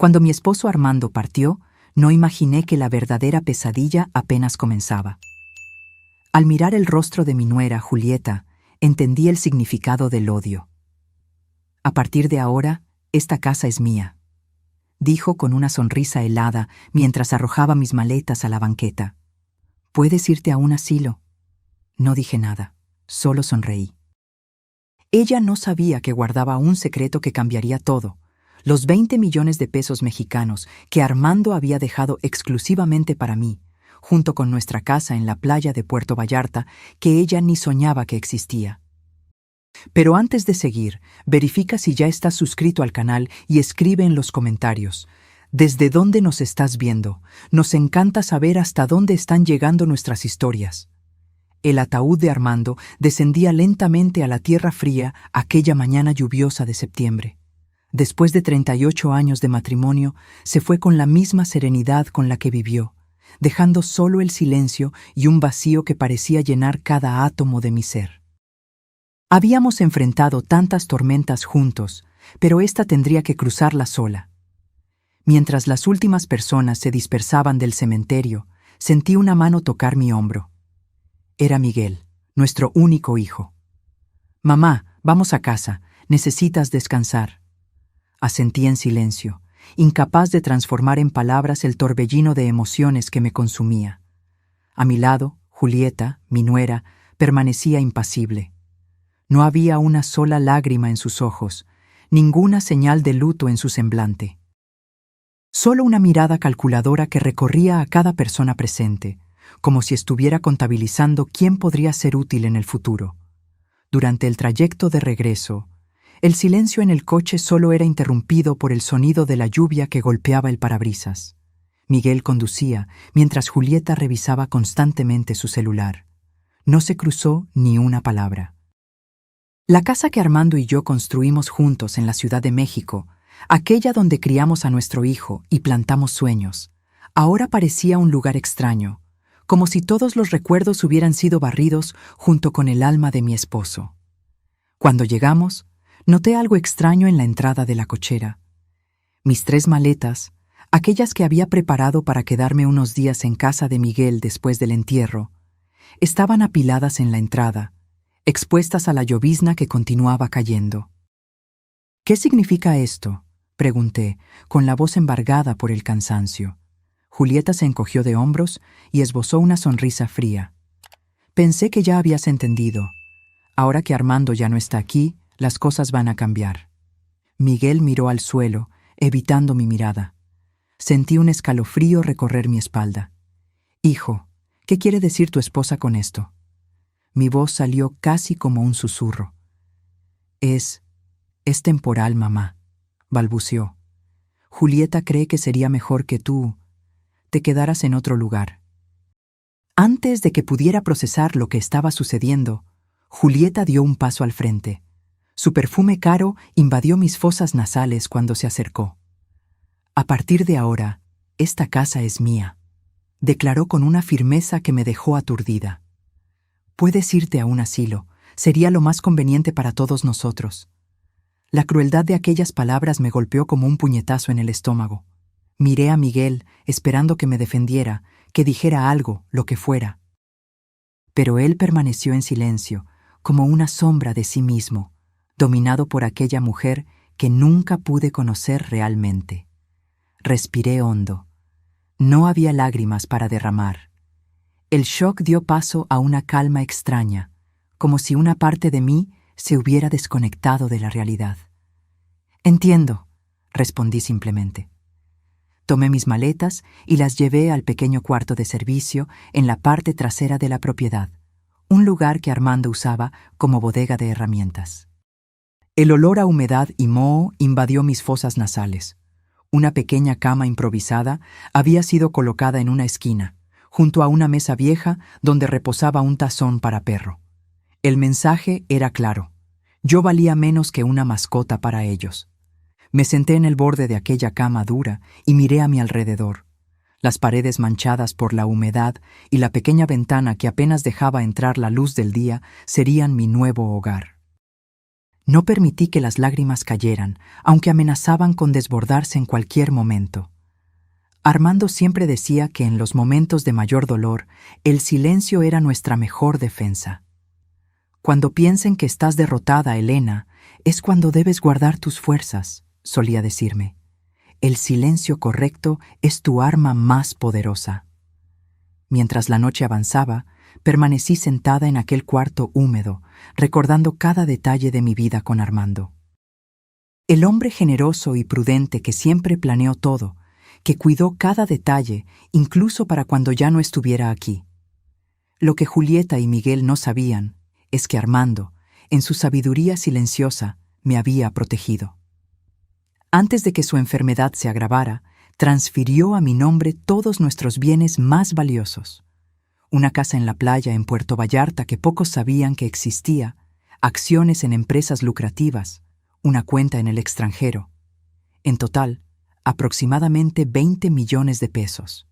Cuando mi esposo Armando partió, no imaginé que la verdadera pesadilla apenas comenzaba. Al mirar el rostro de mi nuera, Julieta, entendí el significado del odio. A partir de ahora, esta casa es mía, dijo con una sonrisa helada mientras arrojaba mis maletas a la banqueta. ¿Puedes irte a un asilo? No dije nada, solo sonreí. Ella no sabía que guardaba un secreto que cambiaría todo: los 20 millones de pesos mexicanos que Armando había dejado exclusivamente para mí, junto con nuestra casa en la playa de Puerto Vallarta, que ella ni soñaba que existía. Pero antes de seguir, verifica si ya estás suscrito al canal y escribe en los comentarios ¿desde dónde nos estás viendo? Nos encanta saber hasta dónde están llegando nuestras historias. El ataúd de Armando descendía lentamente a la tierra fría aquella mañana lluviosa de septiembre. Después de 38 años de matrimonio, se fue con la misma serenidad con la que vivió, dejando solo el silencio y un vacío que parecía llenar cada átomo de mi ser. Habíamos enfrentado tantas tormentas juntos, pero esta tendría que cruzarla sola. Mientras las últimas personas se dispersaban del cementerio, sentí una mano tocar mi hombro. Era Miguel, nuestro único hijo. «Mamá, vamos a casa, necesitas descansar». Asentí en silencio, incapaz de transformar en palabras el torbellino de emociones que me consumía. A mi lado, Julieta, mi nuera, permanecía impasible. No había una sola lágrima en sus ojos, ninguna señal de luto en su semblante. Solo una mirada calculadora que recorría a cada persona presente, como si estuviera contabilizando quién podría ser útil en el futuro. Durante el trayecto de regreso, el silencio en el coche solo era interrumpido por el sonido de la lluvia que golpeaba el parabrisas. Miguel conducía, mientras Julieta revisaba constantemente su celular. No se cruzó ni una palabra. La casa que Armando y yo construimos juntos en la Ciudad de México, aquella donde criamos a nuestro hijo y plantamos sueños, ahora parecía un lugar extraño, como si todos los recuerdos hubieran sido barridos junto con el alma de mi esposo. Cuando llegamos, noté algo extraño en la entrada de la cochera. Mis 3 maletas, aquellas que había preparado para quedarme unos días en casa de Miguel después del entierro, estaban apiladas en la entrada, expuestas a la llovizna que continuaba cayendo. «¿Qué significa esto?», pregunté, con la voz embargada por el cansancio. Julieta se encogió de hombros y esbozó una sonrisa fría. «Pensé que ya habías entendido. Ahora que Armando ya no está aquí, las cosas van a cambiar». Miguel miró al suelo, evitando mi mirada. Sentí un escalofrío recorrer mi espalda. «Hijo, ¿qué quiere decir tu esposa con esto?». Mi voz salió casi como un susurro. Es temporal, mamá», balbuceó. «Julieta cree que sería mejor que tú te quedaras en otro lugar». Antes de que pudiera procesar lo que estaba sucediendo, Julieta dio un paso al frente. Su perfume caro invadió mis fosas nasales cuando se acercó. «A partir de ahora, esta casa es mía», declaró con una firmeza que me dejó aturdida. «Puedes irte a un asilo, sería lo más conveniente para todos nosotros». La crueldad de aquellas palabras me golpeó como un puñetazo en el estómago. Miré a Miguel, esperando que me defendiera, que dijera algo, lo que fuera. Pero él permaneció en silencio, como una sombra de sí mismo, dominado por aquella mujer que nunca pude conocer realmente. Respiré hondo. No había lágrimas para derramar. El shock dio paso a una calma extraña, como si una parte de mí se hubiera desconectado de la realidad. «Entiendo», respondí simplemente. Tomé mis maletas y las llevé al pequeño cuarto de servicio en la parte trasera de la propiedad, un lugar que Armando usaba como bodega de herramientas. El olor a humedad y moho invadió mis fosas nasales. Una pequeña cama improvisada había sido colocada en una esquina, junto a una mesa vieja donde reposaba un tazón para perro. El mensaje era claro: yo valía menos que una mascota para ellos. Me senté en el borde de aquella cama dura y miré a mi alrededor. Las paredes manchadas por la humedad y la pequeña ventana que apenas dejaba entrar la luz del día serían mi nuevo hogar. No permití que las lágrimas cayeran, aunque amenazaban con desbordarse en cualquier momento. Armando siempre decía que en los momentos de mayor dolor, el silencio era nuestra mejor defensa. Cuando piensen que estás derrotada, Elena, es cuando debes guardar tus fuerzas, solía decirme. El silencio correcto es tu arma más poderosa. Mientras la noche avanzaba, permanecí sentada en aquel cuarto húmedo, recordando cada detalle de mi vida con Armando. El hombre generoso y prudente que siempre planeó todo, que cuidó cada detalle, incluso para cuando ya no estuviera aquí. Lo que Julieta y Miguel no sabían es que Armando, en su sabiduría silenciosa, me había protegido. Antes de que su enfermedad se agravara, transfirió a mi nombre todos nuestros bienes más valiosos. Una casa en la playa en Puerto Vallarta que pocos sabían que existía, acciones en empresas lucrativas, una cuenta en el extranjero. En total, aproximadamente 20 millones de pesos.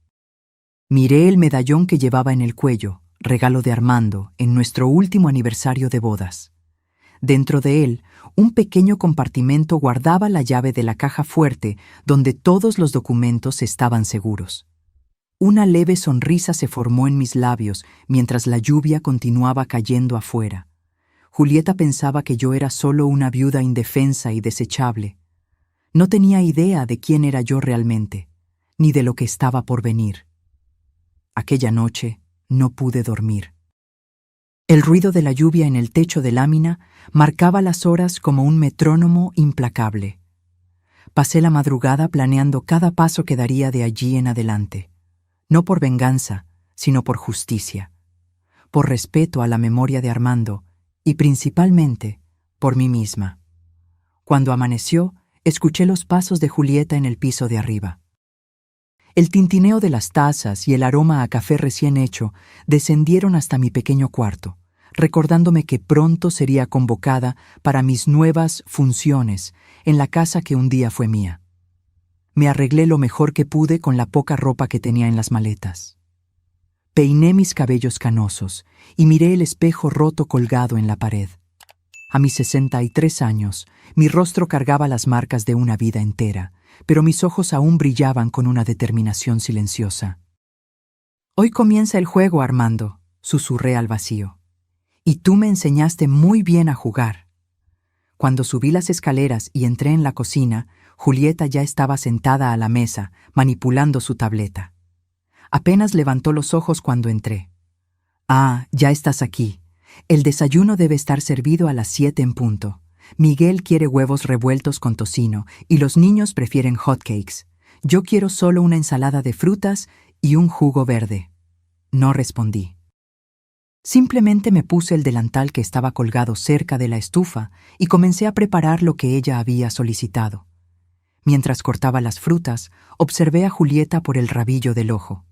Miré el medallón que llevaba en el cuello, regalo de Armando, en nuestro último aniversario de bodas. Dentro de él, un pequeño compartimento guardaba la llave de la caja fuerte donde todos los documentos estaban seguros. Una leve sonrisa se formó en mis labios mientras la lluvia continuaba cayendo afuera. Julieta pensaba que yo era solo una viuda indefensa y desechable. No tenía idea de quién era yo realmente, ni de lo que estaba por venir. Aquella noche no pude dormir. El ruido de la lluvia en el techo de lámina marcaba las horas como un metrónomo implacable. Pasé la madrugada planeando cada paso que daría de allí en adelante, no por venganza, sino por justicia, por respeto a la memoria de Armando y principalmente por mí misma. Cuando amaneció, escuché los pasos de Julieta en el piso de arriba. El tintineo de las tazas y el aroma a café recién hecho descendieron hasta mi pequeño cuarto, recordándome que pronto sería convocada para mis nuevas funciones en la casa que un día fue mía. Me arreglé lo mejor que pude con la poca ropa que tenía en las maletas. Peiné mis cabellos canosos y miré el espejo roto colgado en la pared. A mis 63 años, mi rostro cargaba las marcas de una vida entera, pero mis ojos aún brillaban con una determinación silenciosa. «Hoy comienza el juego, Armando», susurré al vacío. «Y tú me enseñaste muy bien a jugar». Cuando subí las escaleras y entré en la cocina, Julieta ya estaba sentada a la mesa, manipulando su tableta. Apenas levantó los ojos cuando entré. «Ah, ya estás aquí. El desayuno debe estar servido a las 7 en punto. Miguel quiere huevos revueltos con tocino y los niños prefieren hotcakes. Yo quiero solo una ensalada de frutas y un jugo verde». No respondí. Simplemente me puse el delantal que estaba colgado cerca de la estufa y comencé a preparar lo que ella había solicitado. Mientras cortaba las frutas, observé a Julieta por el rabillo del ojo.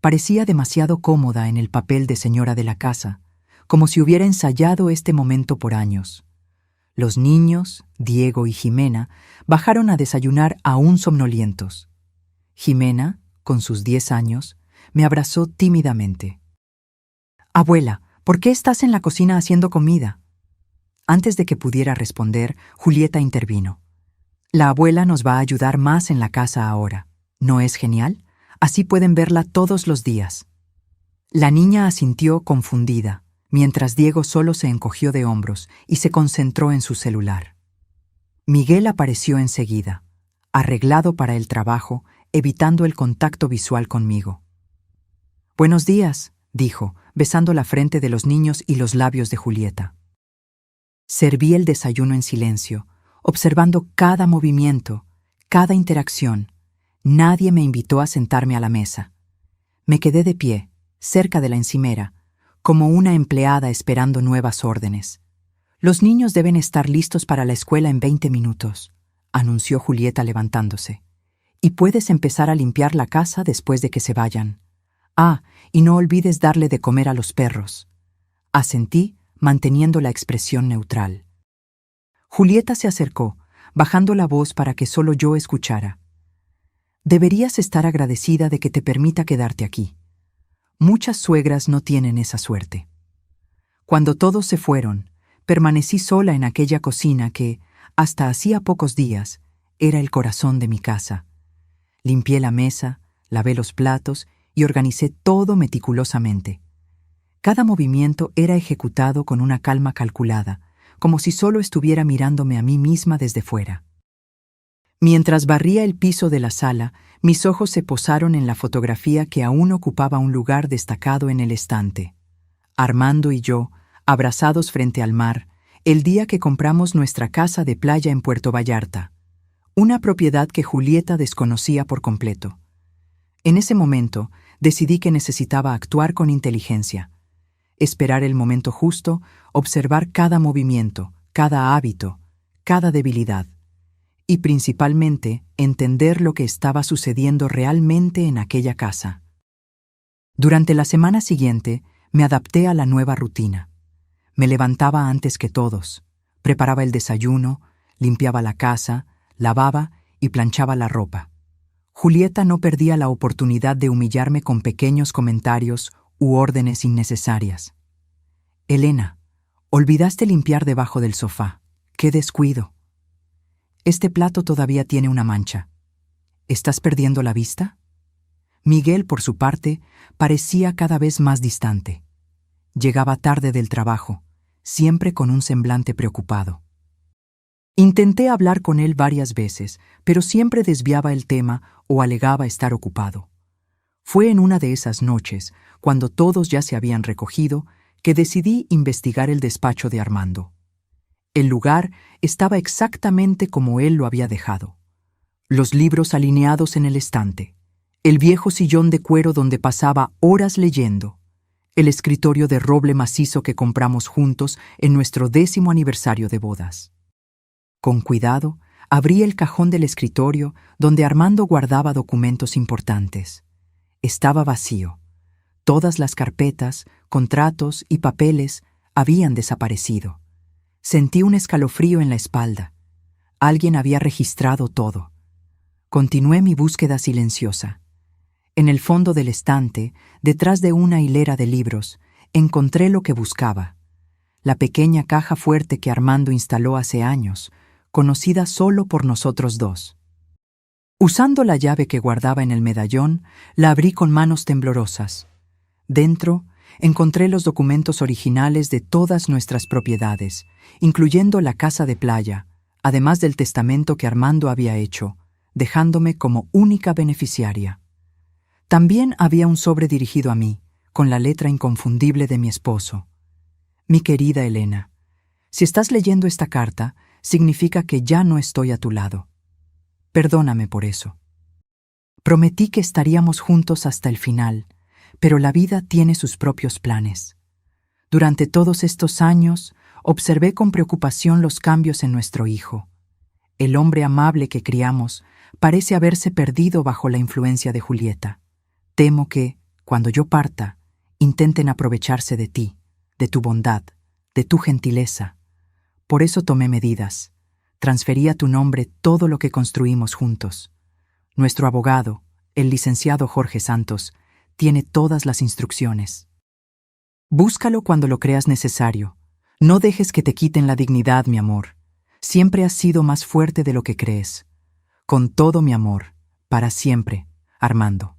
Parecía demasiado cómoda en el papel de señora de la casa, como si hubiera ensayado este momento por años. Los niños, Diego y Jimena, bajaron a desayunar aún somnolientos. Jimena, con sus 10 años, me abrazó tímidamente. «Abuela, ¿por qué estás en la cocina haciendo comida?». Antes de que pudiera responder, Julieta intervino. «La abuela nos va a ayudar más en la casa ahora. ¿No es genial? Así pueden verla todos los días». La niña asintió confundida, mientras Diego solo se encogió de hombros y se concentró en su celular. Miguel apareció enseguida, arreglado para el trabajo, evitando el contacto visual conmigo. «Buenos días», dijo, besando la frente de los niños y los labios de Julieta. Serví el desayuno en silencio, observando cada movimiento, cada interacción. Nadie me invitó a sentarme a la mesa. Me quedé de pie, cerca de la encimera, como una empleada esperando nuevas órdenes. «Los niños deben estar listos para la escuela en 20 minutos», anunció Julieta levantándose. «Y puedes empezar a limpiar la casa después de que se vayan. Ah, y no olvides darle de comer a los perros». Asentí, manteniendo la expresión neutral. Julieta se acercó, bajando la voz para que solo yo escuchara. «Deberías estar agradecida de que te permita quedarte aquí. Muchas suegras no tienen esa suerte». Cuando todos se fueron, permanecí sola en aquella cocina que, hasta hacía pocos días, era el corazón de mi casa. Limpié la mesa, lavé los platos y organicé todo meticulosamente. Cada movimiento era ejecutado con una calma calculada, como si solo estuviera mirándome a mí misma desde fuera. Mientras barría el piso de la sala, mis ojos se posaron en la fotografía que aún ocupaba un lugar destacado en el estante. Armando y yo, abrazados frente al mar, el día que compramos nuestra casa de playa en Puerto Vallarta, una propiedad que Julieta desconocía por completo. En ese momento, decidí que necesitaba actuar con inteligencia, esperar el momento justo, observar cada movimiento, cada hábito, cada debilidad, y principalmente entender lo que estaba sucediendo realmente en aquella casa. Durante la semana siguiente, me adapté a la nueva rutina. Me levantaba antes que todos, preparaba el desayuno, limpiaba la casa, lavaba y planchaba la ropa. Julieta no perdía la oportunidad de humillarme con pequeños comentarios u órdenes innecesarias. «Elena, olvidaste limpiar debajo del sofá. ¡Qué descuido! Este plato todavía tiene una mancha. ¿Estás perdiendo la vista?» Miguel, por su parte, parecía cada vez más distante. Llegaba tarde del trabajo, siempre con un semblante preocupado. Intenté hablar con él varias veces, pero siempre desviaba el tema o alegaba estar ocupado. Fue en una de esas noches, cuando todos ya se habían recogido, que decidí investigar el despacho de Armando. El lugar estaba exactamente como él lo había dejado. Los libros alineados en el estante, el viejo sillón de cuero donde pasaba horas leyendo, el escritorio de roble macizo que compramos juntos en nuestro 10º aniversario de bodas. Con cuidado, abrí el cajón del escritorio donde Armando guardaba documentos importantes. Estaba vacío. Todas las carpetas, contratos y papeles habían desaparecido. Sentí un escalofrío en la espalda. Alguien había registrado todo. Continué mi búsqueda silenciosa. En el fondo del estante, detrás de una hilera de libros, encontré lo que buscaba. La pequeña caja fuerte que Armando instaló hace años, conocida solo por nosotros dos. Usando la llave que guardaba en el medallón, la abrí con manos temblorosas. Dentro, encontré los documentos originales de todas nuestras propiedades, incluyendo la casa de playa, además del testamento que Armando había hecho, dejándome como única beneficiaria. También había un sobre dirigido a mí, con la letra inconfundible de mi esposo. Mi querida Elena, si estás leyendo esta carta, significa que ya no estoy a tu lado. Perdóname por eso. Prometí que estaríamos juntos hasta el final, pero la vida tiene sus propios planes. Durante todos estos años, observé con preocupación los cambios en nuestro hijo. El hombre amable que criamos parece haberse perdido bajo la influencia de Julieta. Temo que, cuando yo parta, intenten aprovecharse de ti, de tu bondad, de tu gentileza. Por eso tomé medidas. Transferí a tu nombre todo lo que construimos juntos. Nuestro abogado, el licenciado Jorge Santos, tiene todas las instrucciones. Búscalo cuando lo creas necesario. No dejes que te quiten la dignidad, mi amor. Siempre has sido más fuerte de lo que crees. Con todo mi amor, para siempre, Armando.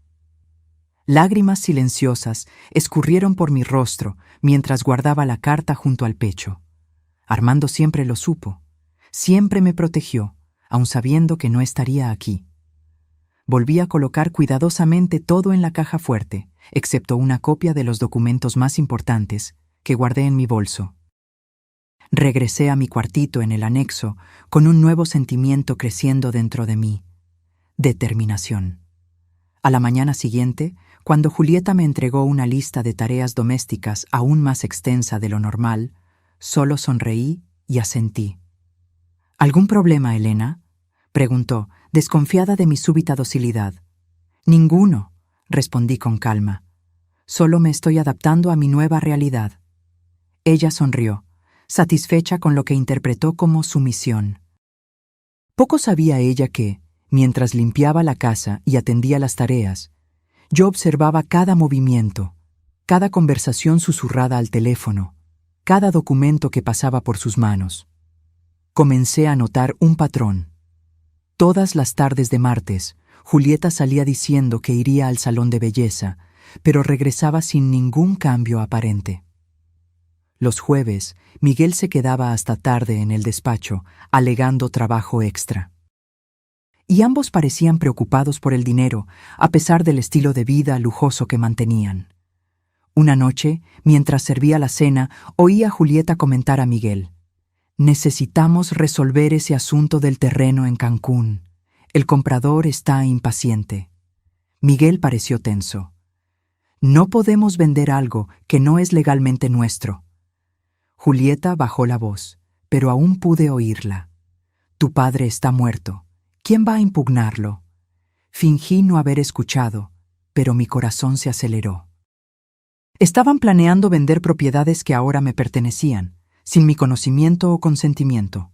Lágrimas silenciosas escurrieron por mi rostro mientras guardaba la carta junto al pecho. Armando siempre lo supo. Siempre me protegió, aun sabiendo que no estaría aquí. Volví a colocar cuidadosamente todo en la caja fuerte, excepto una copia de los documentos más importantes que guardé en mi bolso. Regresé a mi cuartito en el anexo con un nuevo sentimiento creciendo dentro de mí: determinación. A la mañana siguiente, cuando Julieta me entregó una lista de tareas domésticas aún más extensa de lo normal, solo sonreí y asentí. ¿Algún problema, Elena?, preguntó, desconfiada de mi súbita docilidad. Ninguno, respondí con calma. Solo me estoy adaptando a mi nueva realidad. Ella sonrió, satisfecha con lo que interpretó como sumisión. Poco sabía ella que, mientras limpiaba la casa y atendía las tareas, yo observaba cada movimiento, cada conversación susurrada al teléfono, cada documento que pasaba por sus manos. Comencé a notar un patrón. Todas las tardes de martes, Julieta salía diciendo que iría al salón de belleza, pero regresaba sin ningún cambio aparente. Los jueves, Miguel se quedaba hasta tarde en el despacho, alegando trabajo extra. Y ambos parecían preocupados por el dinero, a pesar del estilo de vida lujoso que mantenían. Una noche, mientras servía la cena, oí a Julieta comentar a Miguel: «Necesitamos resolver ese asunto del terreno en Cancún. El comprador está impaciente». Miguel pareció tenso. «No podemos vender algo que no es legalmente nuestro». Julieta bajó la voz, pero aún pude oírla. «Tu padre está muerto. ¿Quién va a impugnarlo?» Fingí no haber escuchado, pero mi corazón se aceleró. Estaban planeando vender propiedades que ahora me pertenecían, sin mi conocimiento o consentimiento.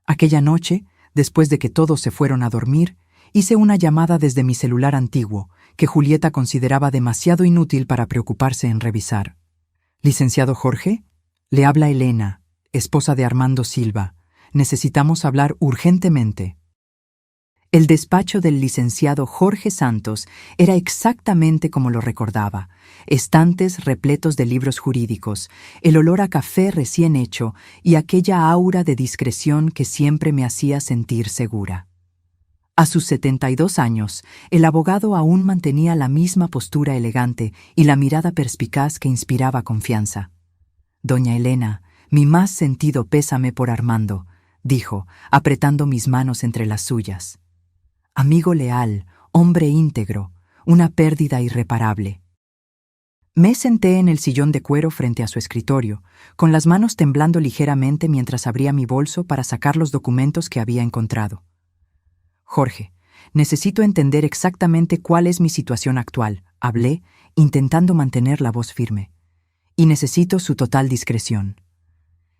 Aquella noche, después de que todos se fueron a dormir, hice una llamada desde mi celular antiguo, que Julieta consideraba demasiado inútil para preocuparse en revisar. «Licenciado Jorge, le habla Elena, esposa de Armando Silva. Necesitamos hablar urgentemente». El despacho del licenciado Jorge Santos era exactamente como lo recordaba: estantes repletos de libros jurídicos, el olor a café recién hecho y aquella aura de discreción que siempre me hacía sentir segura. A sus 72 años, el abogado aún mantenía la misma postura elegante y la mirada perspicaz que inspiraba confianza. «Doña Elena, mi más sentido pésame por Armando», dijo, apretando mis manos entre las suyas. «Amigo leal, hombre íntegro, una pérdida irreparable». Me senté en el sillón de cuero frente a su escritorio, con las manos temblando ligeramente mientras abría mi bolso para sacar los documentos que había encontrado. «Jorge, necesito entender exactamente cuál es mi situación actual», hablé, intentando mantener la voz firme. «Y necesito su total discreción».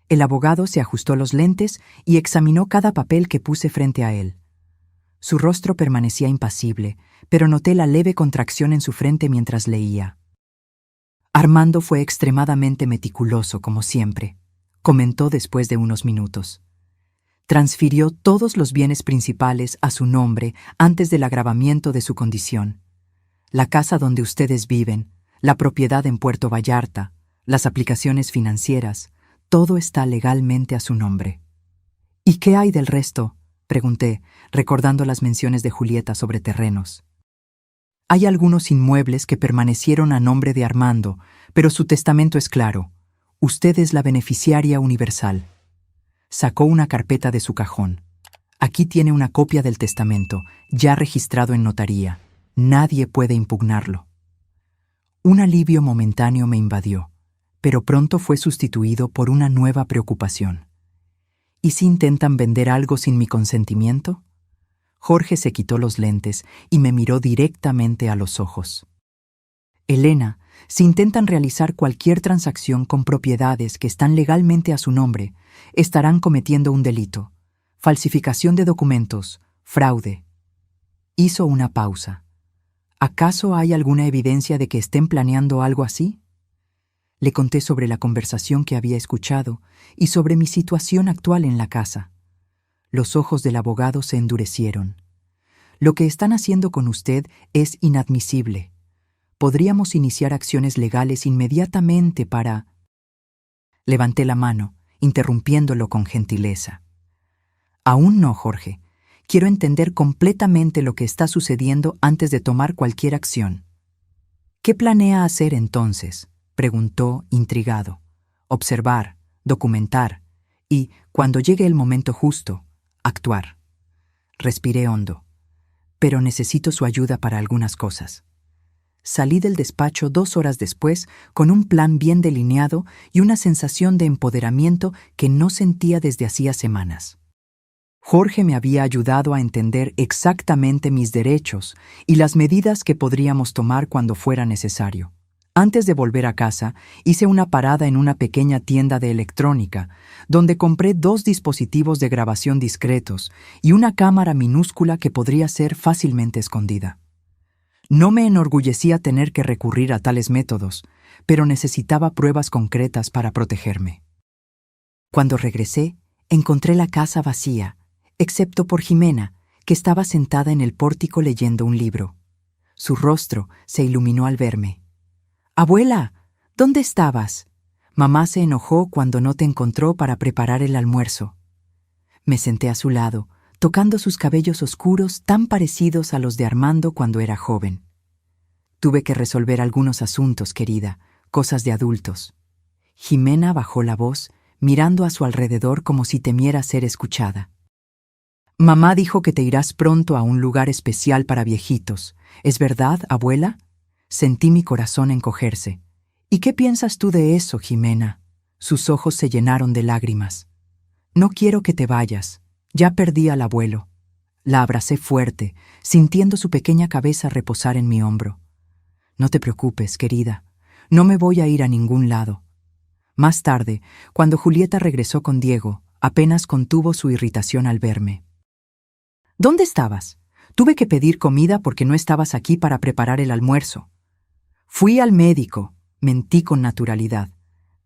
El abogado se ajustó los lentes y examinó cada papel que puse frente a él. Su rostro permanecía impasible, pero noté la leve contracción en su frente mientras leía. «Armando fue extremadamente meticuloso, como siempre», comentó después de unos minutos. «Transfirió todos los bienes principales a su nombre antes del agravamiento de su condición. La casa donde ustedes viven, la propiedad en Puerto Vallarta, las aplicaciones financieras, todo está legalmente a su nombre». «¿Y qué hay del resto?», pregunté, recordando las menciones de Julieta sobre terrenos. «Hay algunos inmuebles que permanecieron a nombre de Armando, pero su testamento es claro. Usted es la beneficiaria universal». Sacó una carpeta de su cajón. «Aquí tiene una copia del testamento, ya registrado en notaría. Nadie puede impugnarlo». Un alivio momentáneo me invadió, pero pronto fue sustituido por una nueva preocupación. ¿Y si intentan vender algo sin mi consentimiento? Jorge se quitó los lentes y me miró directamente a los ojos. «Elena, si intentan realizar cualquier transacción con propiedades que están legalmente a su nombre, estarán cometiendo un delito: falsificación de documentos, fraude». Hizo una pausa. «¿Acaso hay alguna evidencia de que estén planeando algo así?». Le conté sobre la conversación que había escuchado y sobre mi situación actual en la casa. Los ojos del abogado se endurecieron. «Lo que están haciendo con usted es inadmisible. Podríamos iniciar acciones legales inmediatamente para…». Levanté la mano, interrumpiéndolo con gentileza. «Aún no, Jorge. Quiero entender completamente lo que está sucediendo antes de tomar cualquier acción». «¿Qué planea hacer entonces?», preguntó, intrigado. «Observar, documentar y, cuando llegue el momento justo, actuar». Respiré hondo. «Pero necesito su ayuda para algunas cosas». Salí del despacho 2 horas después con un plan bien delineado y una sensación de empoderamiento que no sentía desde hacía semanas. Jorge me había ayudado a entender exactamente mis derechos y las medidas que podríamos tomar cuando fuera necesario. Antes de volver a casa, hice una parada en una pequeña tienda de electrónica, donde compré 2 dispositivos de grabación discretos y una cámara minúscula que podría ser fácilmente escondida. No me enorgullecía tener que recurrir a tales métodos, pero necesitaba pruebas concretas para protegerme. Cuando regresé, encontré la casa vacía, excepto por Jimena, que estaba sentada en el pórtico leyendo un libro. Su rostro se iluminó al verme. «Abuela, ¿dónde estabas? Mamá se enojó cuando no te encontró para preparar el almuerzo». Me senté a su lado, tocando sus cabellos oscuros tan parecidos a los de Armando cuando era joven. «Tuve que resolver algunos asuntos, querida, cosas de adultos». Jimena bajó la voz, mirando a su alrededor como si temiera ser escuchada. «Mamá dijo que te irás pronto a un lugar especial para viejitos. ¿Es verdad, abuela?» Sentí mi corazón encogerse. «¿Y qué piensas tú de eso, Jimena?» Sus ojos se llenaron de lágrimas. «No quiero que te vayas. Ya perdí al abuelo». La abracé fuerte, sintiendo su pequeña cabeza reposar en mi hombro. «No te preocupes, querida. No me voy a ir a ningún lado». Más tarde, cuando Julieta regresó con Diego, apenas contuvo su irritación al verme. «¿Dónde estabas? Tuve que pedir comida porque no estabas aquí para preparar el almuerzo». «Fui al médico», mentí con naturalidad.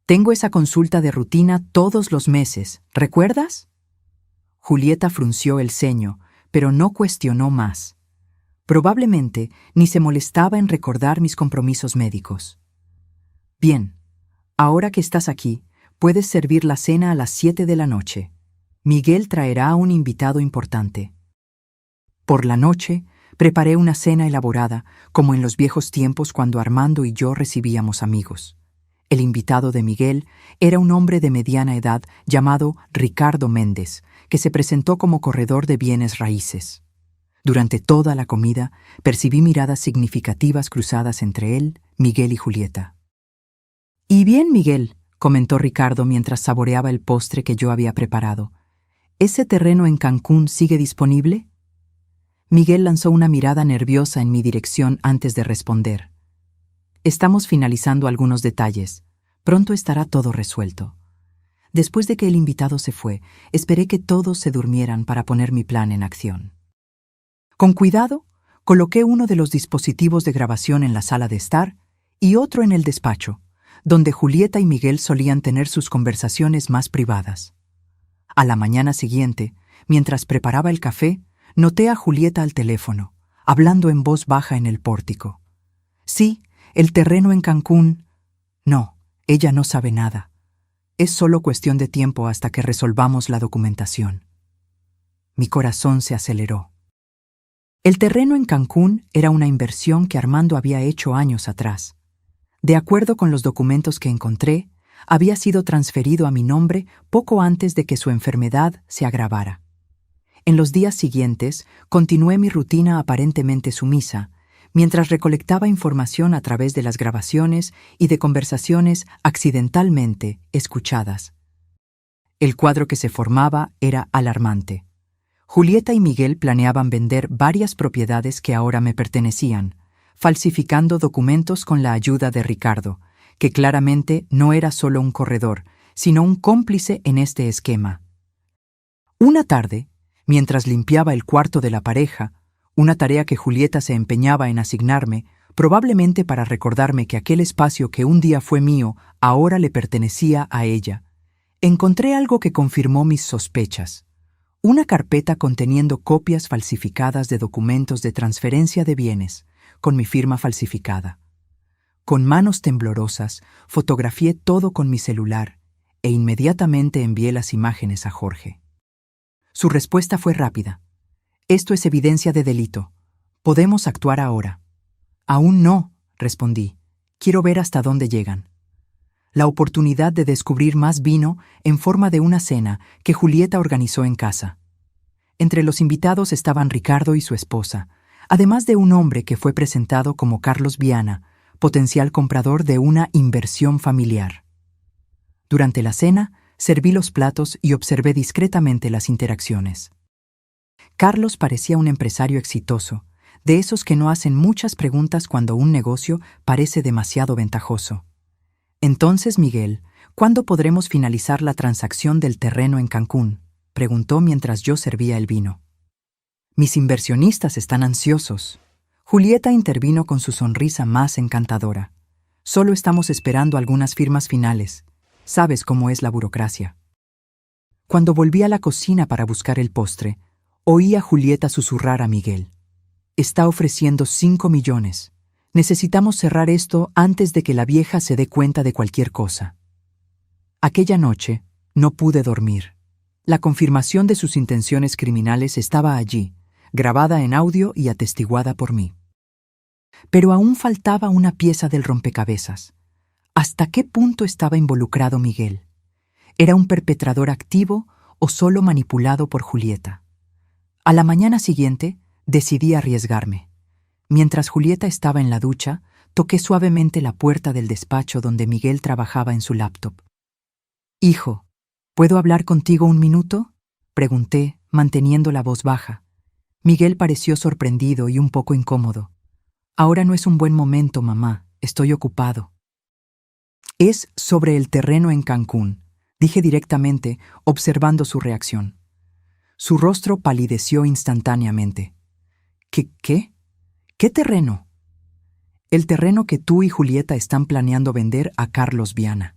«Tengo esa consulta de rutina todos los meses, ¿recuerdas?» Julieta frunció el ceño, pero no cuestionó más. Probablemente ni se molestaba en recordar mis compromisos médicos. «Bien, ahora que estás aquí, puedes servir la cena a las 7 de la noche. Miguel traerá a un invitado importante». Por la noche, preparé una cena elaborada, como en los viejos tiempos cuando Armando y yo recibíamos amigos. El invitado de Miguel era un hombre de mediana edad llamado Ricardo Méndez, que se presentó como corredor de bienes raíces. Durante toda la comida, percibí miradas significativas cruzadas entre él, Miguel y Julieta. «Y bien, Miguel», comentó Ricardo mientras saboreaba el postre que yo había preparado. «¿Ese terreno en Cancún sigue disponible?» Miguel lanzó una mirada nerviosa en mi dirección antes de responder. «Estamos finalizando algunos detalles. Pronto estará todo resuelto». Después de que el invitado se fue, esperé que todos se durmieran para poner mi plan en acción. Con cuidado, coloqué uno de los dispositivos de grabación en la sala de estar y otro en el despacho, donde Julieta y Miguel solían tener sus conversaciones más privadas. A la mañana siguiente, mientras preparaba el café, noté a Julieta al teléfono, hablando en voz baja en el pórtico. «Sí, el terreno en Cancún». No, ella no sabe nada. Es solo cuestión de tiempo hasta que resolvamos la documentación. Mi corazón se aceleró. El terreno en Cancún era una inversión que Armando había hecho años atrás. De acuerdo con los documentos que encontré, había sido transferido a mi nombre poco antes de que su enfermedad se agravara. En los días siguientes, continué mi rutina aparentemente sumisa, mientras recolectaba información a través de las grabaciones y de conversaciones accidentalmente escuchadas. El cuadro que se formaba era alarmante. Julieta y Miguel planeaban vender varias propiedades que ahora me pertenecían, falsificando documentos con la ayuda de Ricardo, que claramente no era solo un corredor, sino un cómplice en este esquema. Una tarde, mientras limpiaba el cuarto de la pareja, una tarea que Julieta se empeñaba en asignarme, probablemente para recordarme que aquel espacio que un día fue mío ahora le pertenecía a ella, encontré algo que confirmó mis sospechas. Una carpeta conteniendo copias falsificadas de documentos de transferencia de bienes, con mi firma falsificada. Con manos temblorosas, fotografié todo con mi celular e inmediatamente envié las imágenes a Jorge. Su respuesta fue rápida. «Esto es evidencia de delito. Podemos actuar ahora». «Aún no», respondí. «Quiero ver hasta dónde llegan». La oportunidad de descubrir más vino en forma de una cena que Julieta organizó en casa. Entre los invitados estaban Ricardo y su esposa, además de un hombre que fue presentado como Carlos Viana, potencial comprador de una inversión familiar. Durante la cena, serví los platos y observé discretamente las interacciones. Carlos parecía un empresario exitoso, de esos que no hacen muchas preguntas cuando un negocio parece demasiado ventajoso. «Entonces, Miguel, ¿cuándo podremos finalizar la transacción del terreno en Cancún?», preguntó mientras yo servía el vino. «Mis inversionistas están ansiosos». Julieta intervino con su sonrisa más encantadora. Solo estamos esperando algunas firmas finales. Sabes cómo es la burocracia. Cuando volví a la cocina para buscar el postre, oí a Julieta susurrar a Miguel. Está ofreciendo 5 millones. Necesitamos cerrar esto antes de que la vieja se dé cuenta de cualquier cosa. Aquella noche no pude dormir. La confirmación de sus intenciones criminales estaba allí, grabada en audio y atestiguada por mí. Pero aún faltaba una pieza del rompecabezas. ¿Hasta qué punto estaba involucrado Miguel? ¿Era un perpetrador activo o solo manipulado por Julieta? A la mañana siguiente, decidí arriesgarme. Mientras Julieta estaba en la ducha, toqué suavemente la puerta del despacho donde Miguel trabajaba en su laptop. «Hijo, ¿puedo hablar contigo un minuto?», pregunté, manteniendo la voz baja. Miguel pareció sorprendido y un poco incómodo. «Ahora no es un buen momento, mamá. Estoy ocupado». «Es sobre el terreno en Cancún», dije directamente, observando su reacción. Su rostro palideció instantáneamente. ¿Qué? ¿Qué terreno? El terreno que tú y Julieta están planeando vender a Carlos Viana.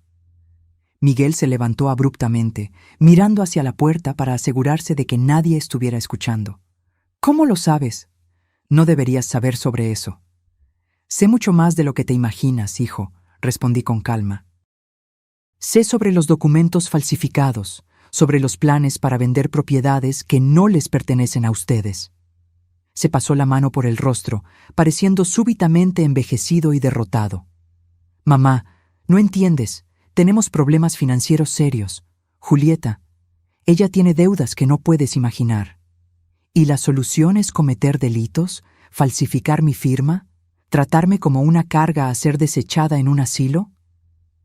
Miguel se levantó abruptamente, mirando hacia la puerta para asegurarse de que nadie estuviera escuchando. «¿Cómo lo sabes? No deberías saber sobre eso». «Sé mucho más de lo que te imaginas, hijo», respondí con calma. «Sé sobre los documentos falsificados, sobre los planes para vender propiedades que no les pertenecen a ustedes». Se pasó la mano por el rostro, pareciendo súbitamente envejecido y derrotado. «Mamá, no entiendes. Tenemos problemas financieros serios. Julieta, ella tiene deudas que no puedes imaginar. ¿Y la solución es cometer delitos, falsificar mi firma, tratarme como una carga a ser desechada en un asilo?»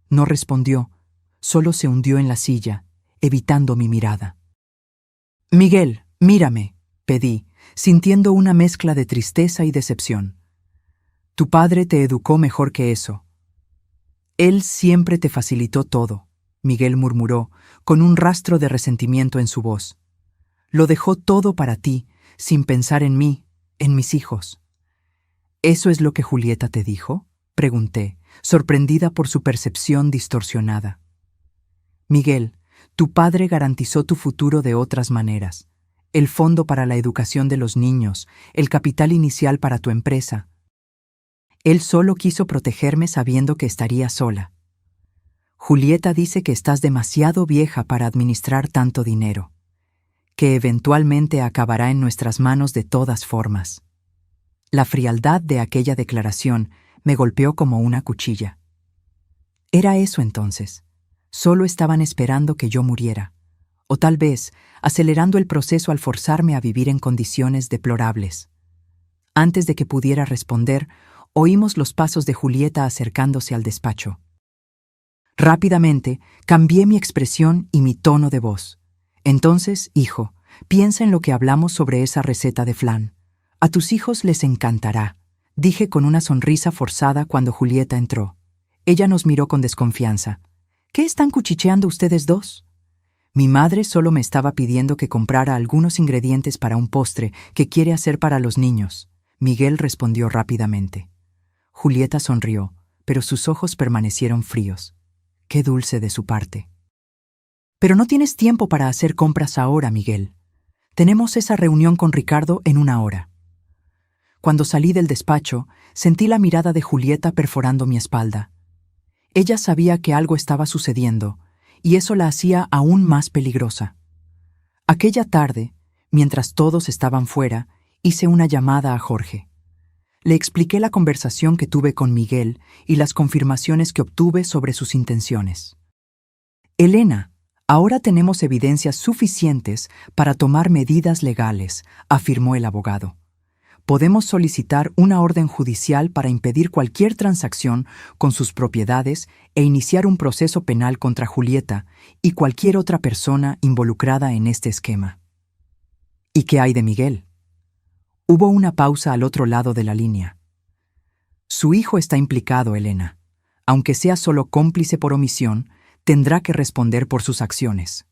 No respondió, solo se hundió en la silla, evitando mi mirada. «Miguel, mírame», pedí, sintiendo una mezcla de tristeza y decepción. «Tu padre te educó mejor que eso. Él siempre te facilitó todo», Miguel murmuró, con un rastro de resentimiento en su voz. «Lo dejó todo para ti, sin pensar en mí, en mis hijos». «¿Eso es lo que Julieta te dijo?», pregunté, sorprendida por su percepción distorsionada. «Miguel, tu padre garantizó tu futuro de otras maneras. El fondo para la educación de los niños, el capital inicial para tu empresa. Él solo quiso protegerme sabiendo que estaría sola. Julieta dice que estás demasiado vieja para administrar tanto dinero, que eventualmente acabará en nuestras manos de todas formas». La frialdad de aquella declaración me golpeó como una cuchilla. Era eso entonces. Solo estaban esperando que yo muriera, o tal vez acelerando el proceso al forzarme a vivir en condiciones deplorables. Antes de que pudiera responder, oímos los pasos de Julieta acercándose al despacho. Rápidamente cambié mi expresión y mi tono de voz. «Entonces, hijo, piensa en lo que hablamos sobre esa receta de flan. A tus hijos les encantará», dije con una sonrisa forzada cuando Julieta entró. Ella nos miró con desconfianza. «¿Qué están cuchicheando ustedes dos?» «Mi madre solo me estaba pidiendo que comprara algunos ingredientes para un postre que quiere hacer para los niños», Miguel respondió rápidamente. Julieta sonrió, pero sus ojos permanecieron fríos. Qué dulce de su parte. «Pero no tienes tiempo para hacer compras ahora, Miguel. Tenemos esa reunión con Ricardo en 1 hora». Cuando salí del despacho, sentí la mirada de Julieta perforando mi espalda. Ella sabía que algo estaba sucediendo, y eso la hacía aún más peligrosa. Aquella tarde, mientras todos estaban fuera, hice una llamada a Jorge. Le expliqué la conversación que tuve con Miguel y las confirmaciones que obtuve sobre sus intenciones. «Elena, ahora tenemos evidencias suficientes para tomar medidas legales», afirmó el abogado. «Podemos solicitar una orden judicial para impedir cualquier transacción con sus propiedades e iniciar un proceso penal contra Julieta y cualquier otra persona involucrada en este esquema». «¿Y qué hay de Miguel?». Hubo una pausa al otro lado de la línea. «Su hijo está implicado, Elena. Aunque sea solo cómplice por omisión, tendrá que responder por sus acciones».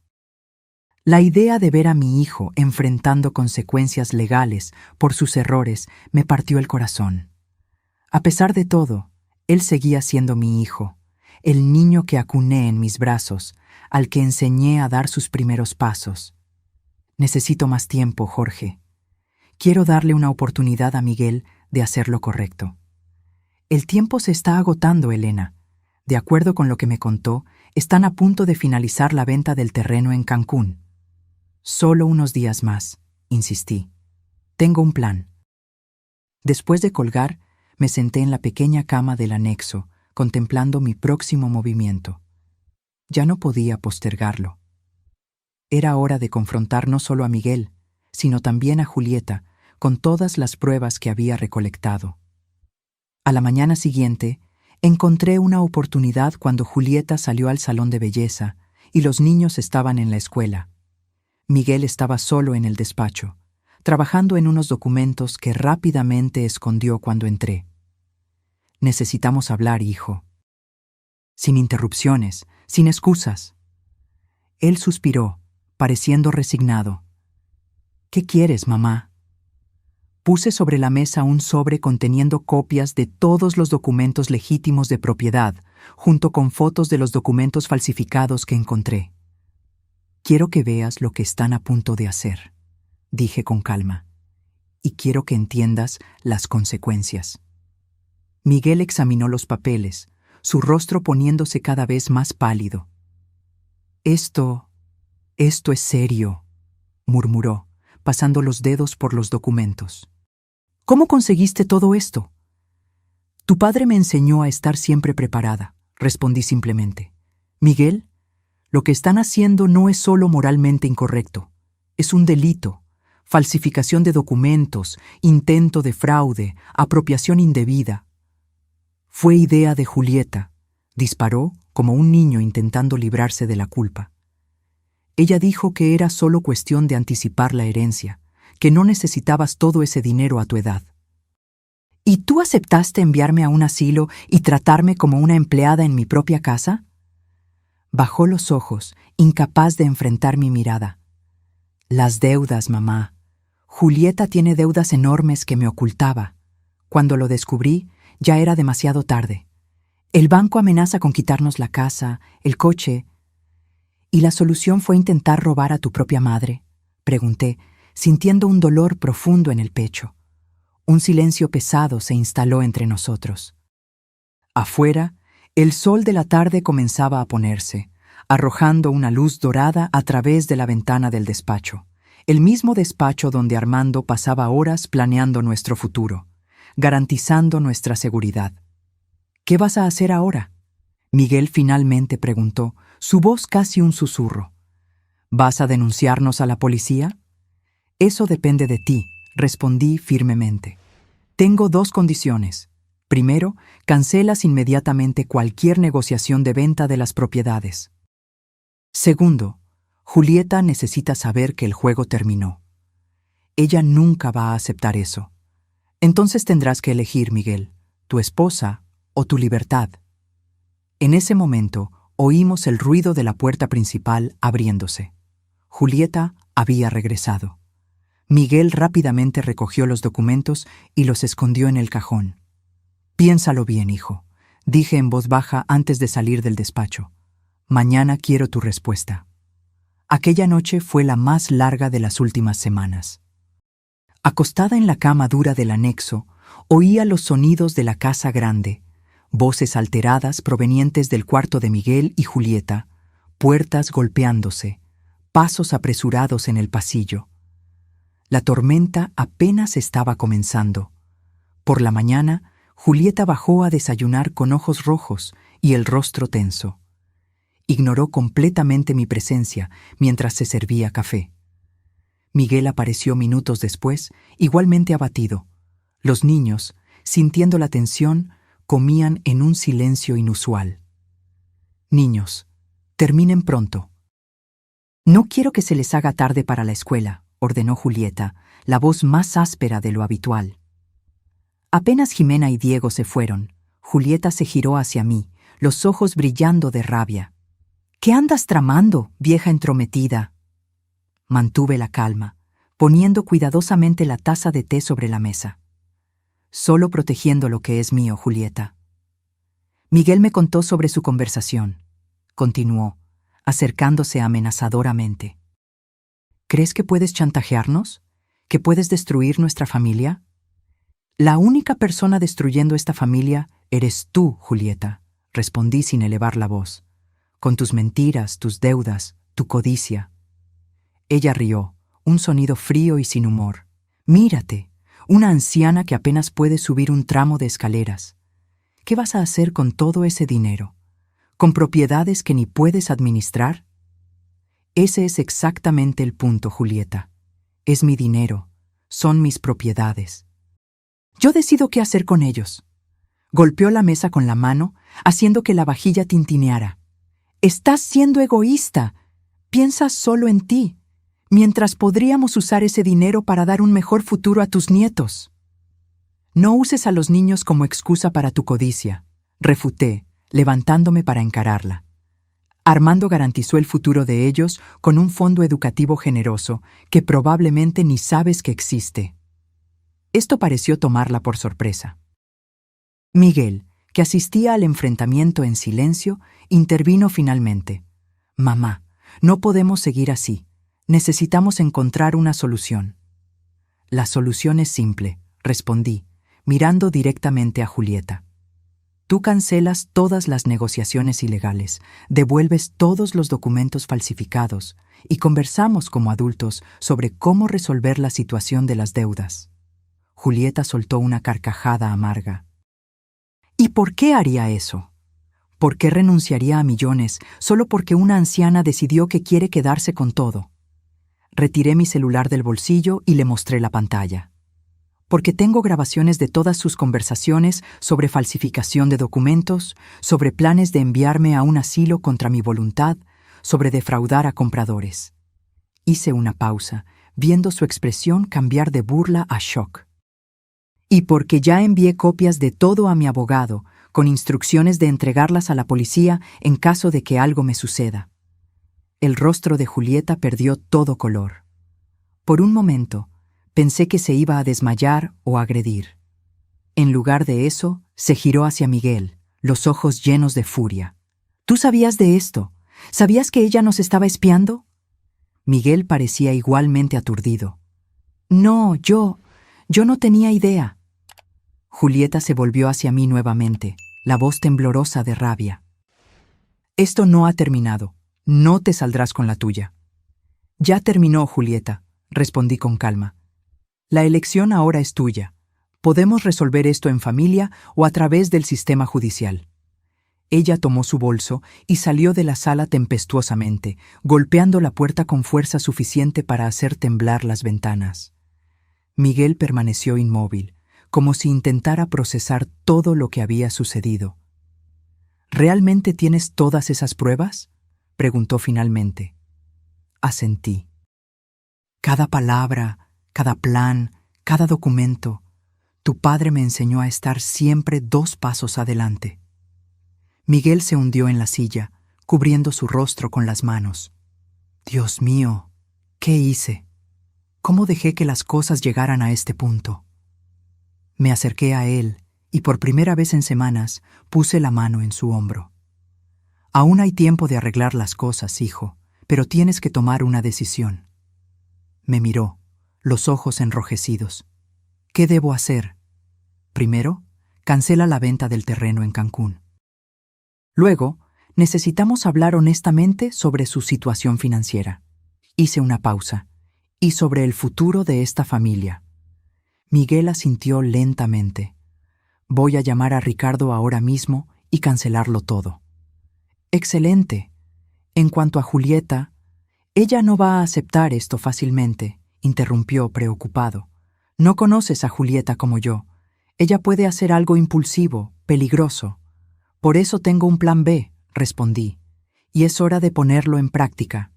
La idea de ver a mi hijo enfrentando consecuencias legales por sus errores me partió el corazón. A pesar de todo, Él seguía siendo mi hijo, el niño que acuné en mis brazos, al que enseñé a dar sus primeros pasos. Necesito más tiempo, Jorge. Quiero darle una oportunidad a Miguel de hacer lo correcto. El tiempo se está agotando, Elena. De acuerdo con lo que me contó, están a punto de finalizar la venta del terreno en Cancún. Solo unos días más, insistí. Tengo un plan. Después de colgar, me senté en la pequeña cama del anexo, contemplando mi próximo movimiento. Ya no podía postergarlo. Era hora de confrontar no solo a Miguel, sino también a Julieta, con todas las pruebas que había recolectado. A la mañana siguiente, encontré una oportunidad cuando Julieta salió al salón de belleza y los niños estaban en la escuela. Miguel estaba solo en el despacho, trabajando en unos documentos que rápidamente escondió cuando entré. Necesitamos hablar, hijo. Sin interrupciones, sin excusas. Él suspiró, pareciendo resignado. ¿Qué quieres, mamá? Puse sobre la mesa un sobre conteniendo copias de todos los documentos legítimos de propiedad, junto con fotos de los documentos falsificados que encontré. Quiero que veas lo que están a punto de hacer, dije con calma, y quiero que entiendas las consecuencias. Miguel examinó los papeles, su rostro poniéndose cada vez más pálido. Esto es serio, murmuró, pasando los dedos por los documentos. ¿Cómo conseguiste todo esto? Tu padre me enseñó a estar siempre preparada, respondí simplemente. Miguel, lo que están haciendo no es solo moralmente incorrecto, es un delito, falsificación de documentos, intento de fraude, apropiación indebida. Fue idea de Julieta, disparó como un niño intentando librarse de la culpa. Ella dijo que era solo cuestión de anticipar la herencia, que no necesitabas todo ese dinero a tu edad. ¿Y tú aceptaste enviarme a un asilo y tratarme como una empleada en mi propia casa? Bajó los ojos, incapaz de enfrentar mi mirada. Las deudas, mamá. Julieta tiene deudas enormes que me ocultaba. Cuando lo descubrí, ya era demasiado tarde. El banco amenaza con quitarnos la casa, el coche. ¿Y la solución fue intentar robar a tu propia madre? Pregunté, sintiendo un dolor profundo en el pecho. Un silencio pesado se instaló entre nosotros. Afuera, el sol de la tarde comenzaba a ponerse, arrojando una luz dorada a través de la ventana del despacho, el mismo despacho donde Armando pasaba horas planeando nuestro futuro, garantizando nuestra seguridad. ¿Qué vas a hacer ahora? Miguel finalmente preguntó, su voz casi un susurro. ¿Vas a denunciarnos a la policía? Eso depende de ti, respondí firmemente. Tengo dos condiciones. Primero, cancelas inmediatamente cualquier negociación de venta de las propiedades. Segundo, Julieta necesita saber que el juego terminó. Ella nunca va a aceptar eso. Entonces tendrás que elegir, Miguel, tu esposa o tu libertad. En ese momento, oímos el ruido de la puerta principal abriéndose. Julieta había regresado. Miguel rápidamente recogió los documentos y los escondió en el cajón. Piénsalo bien, hijo, dije en voz baja antes de salir del despacho. Mañana quiero tu respuesta. Aquella noche fue la más larga de las últimas semanas. Acostada en la cama dura del anexo, oía los sonidos de la casa grande, voces alteradas provenientes del cuarto de Miguel y Julieta, puertas golpeándose, pasos apresurados en el pasillo. La tormenta apenas estaba comenzando. Por la mañana, Julieta bajó a desayunar con ojos rojos y el rostro tenso. Ignoró completamente mi presencia mientras se servía café. Miguel apareció minutos después, igualmente abatido. Los niños, sintiendo la tensión, comían en un silencio inusual. Niños, terminen pronto. No quiero que se les haga tarde para la escuela, ordenó Julieta, la voz más áspera de lo habitual. Apenas Jimena y Diego se fueron, Julieta se giró hacia mí, los ojos brillando de rabia. ¿Qué andas tramando, vieja entrometida? Mantuve la calma, poniendo cuidadosamente la taza de té sobre la mesa. Solo protegiendo lo que es mío, Julieta. Miguel me contó sobre su conversación. Continuó, acercándose amenazadoramente. ¿Crees que puedes chantajearnos? ¿Que puedes destruir nuestra familia? La única persona destruyendo esta familia eres tú, Julieta, respondí sin elevar la voz, con tus mentiras, tus deudas, tu codicia. Ella rió, un sonido frío y sin humor. Mírate, una anciana que apenas puede subir un tramo de escaleras. ¿Qué vas a hacer con todo ese dinero? ¿Con propiedades que ni puedes administrar? Ese es exactamente el punto, Julieta. Es mi dinero, son mis propiedades. Yo decido qué hacer con ellos. Golpeó la mesa con la mano, haciendo que la vajilla tintineara. Estás siendo egoísta. Piensas solo en ti, mientras podríamos usar ese dinero para dar un mejor futuro a tus nietos. No uses a los niños como excusa para tu codicia, refuté, levantándome para encararla. Armando garantizó el futuro de ellos con un fondo educativo generoso que probablemente ni sabes que existe. Esto pareció tomarla por sorpresa. Miguel, que asistía al enfrentamiento en silencio, intervino finalmente. Mamá, no podemos seguir así. Necesitamos encontrar una solución. La solución es simple, respondí, mirando directamente a Julieta. Tú cancelas todas las negociaciones ilegales, devuelves todos los documentos falsificados y conversamos como adultos sobre cómo resolver la situación de las deudas. Julieta soltó una carcajada amarga. ¿Y por qué haría eso? ¿Por qué renunciaría a millones solo porque una anciana decidió que quiere quedarse con todo? Retiré mi celular del bolsillo y le mostré la pantalla. Porque tengo grabaciones de todas sus conversaciones sobre falsificación de documentos, sobre planes de enviarme a un asilo contra mi voluntad, sobre defraudar a compradores. Hice una pausa, viendo su expresión cambiar de burla a shock. Y porque ya envié copias de todo a mi abogado, con instrucciones de entregarlas a la policía en caso de que algo me suceda. El rostro de Julieta perdió todo color. Por un momento, pensé que se iba a desmayar o agredir. En lugar de eso, se giró hacia Miguel, los ojos llenos de furia. ¿Tú sabías de esto? ¿Sabías que ella nos estaba espiando? Miguel parecía igualmente aturdido. No, yo no tenía idea. Julieta se volvió hacia mí nuevamente, la voz temblorosa de rabia. Esto no ha terminado. No te saldrás con la tuya. Ya terminó, Julieta, respondí con calma. La elección ahora es tuya. Podemos resolver esto en familia o a través del sistema judicial. Ella tomó su bolso y salió de la sala tempestuosamente, golpeando la puerta con fuerza suficiente para hacer temblar las ventanas. Miguel permaneció inmóvil, como si intentara procesar todo lo que había sucedido. ¿Realmente tienes todas esas pruebas?, preguntó finalmente. Asentí. Cada palabra, cada plan, cada documento, tu padre me enseñó a estar siempre 2 pasos adelante. Miguel se hundió en la silla, cubriendo su rostro con las manos. Dios mío, ¿qué hice? ¿Cómo dejé que las cosas llegaran a este punto? Me acerqué a él y por primera vez en semanas puse la mano en su hombro. Aún hay tiempo de arreglar las cosas, hijo, pero tienes que tomar una decisión. Me miró, los ojos enrojecidos. ¿Qué debo hacer? Primero, cancela la venta del terreno en Cancún. Luego, necesitamos hablar honestamente sobre su situación financiera. Hice una pausa. Y sobre el futuro de esta familia. Miguel asintió lentamente. Voy a llamar a Ricardo ahora mismo y cancelarlo todo. Excelente. En cuanto a Julieta, ella no va a aceptar esto fácilmente, interrumpió preocupado. No conoces a Julieta como yo. Ella puede hacer algo impulsivo, peligroso. Por eso tengo un plan B, respondí, y es hora de ponerlo en práctica.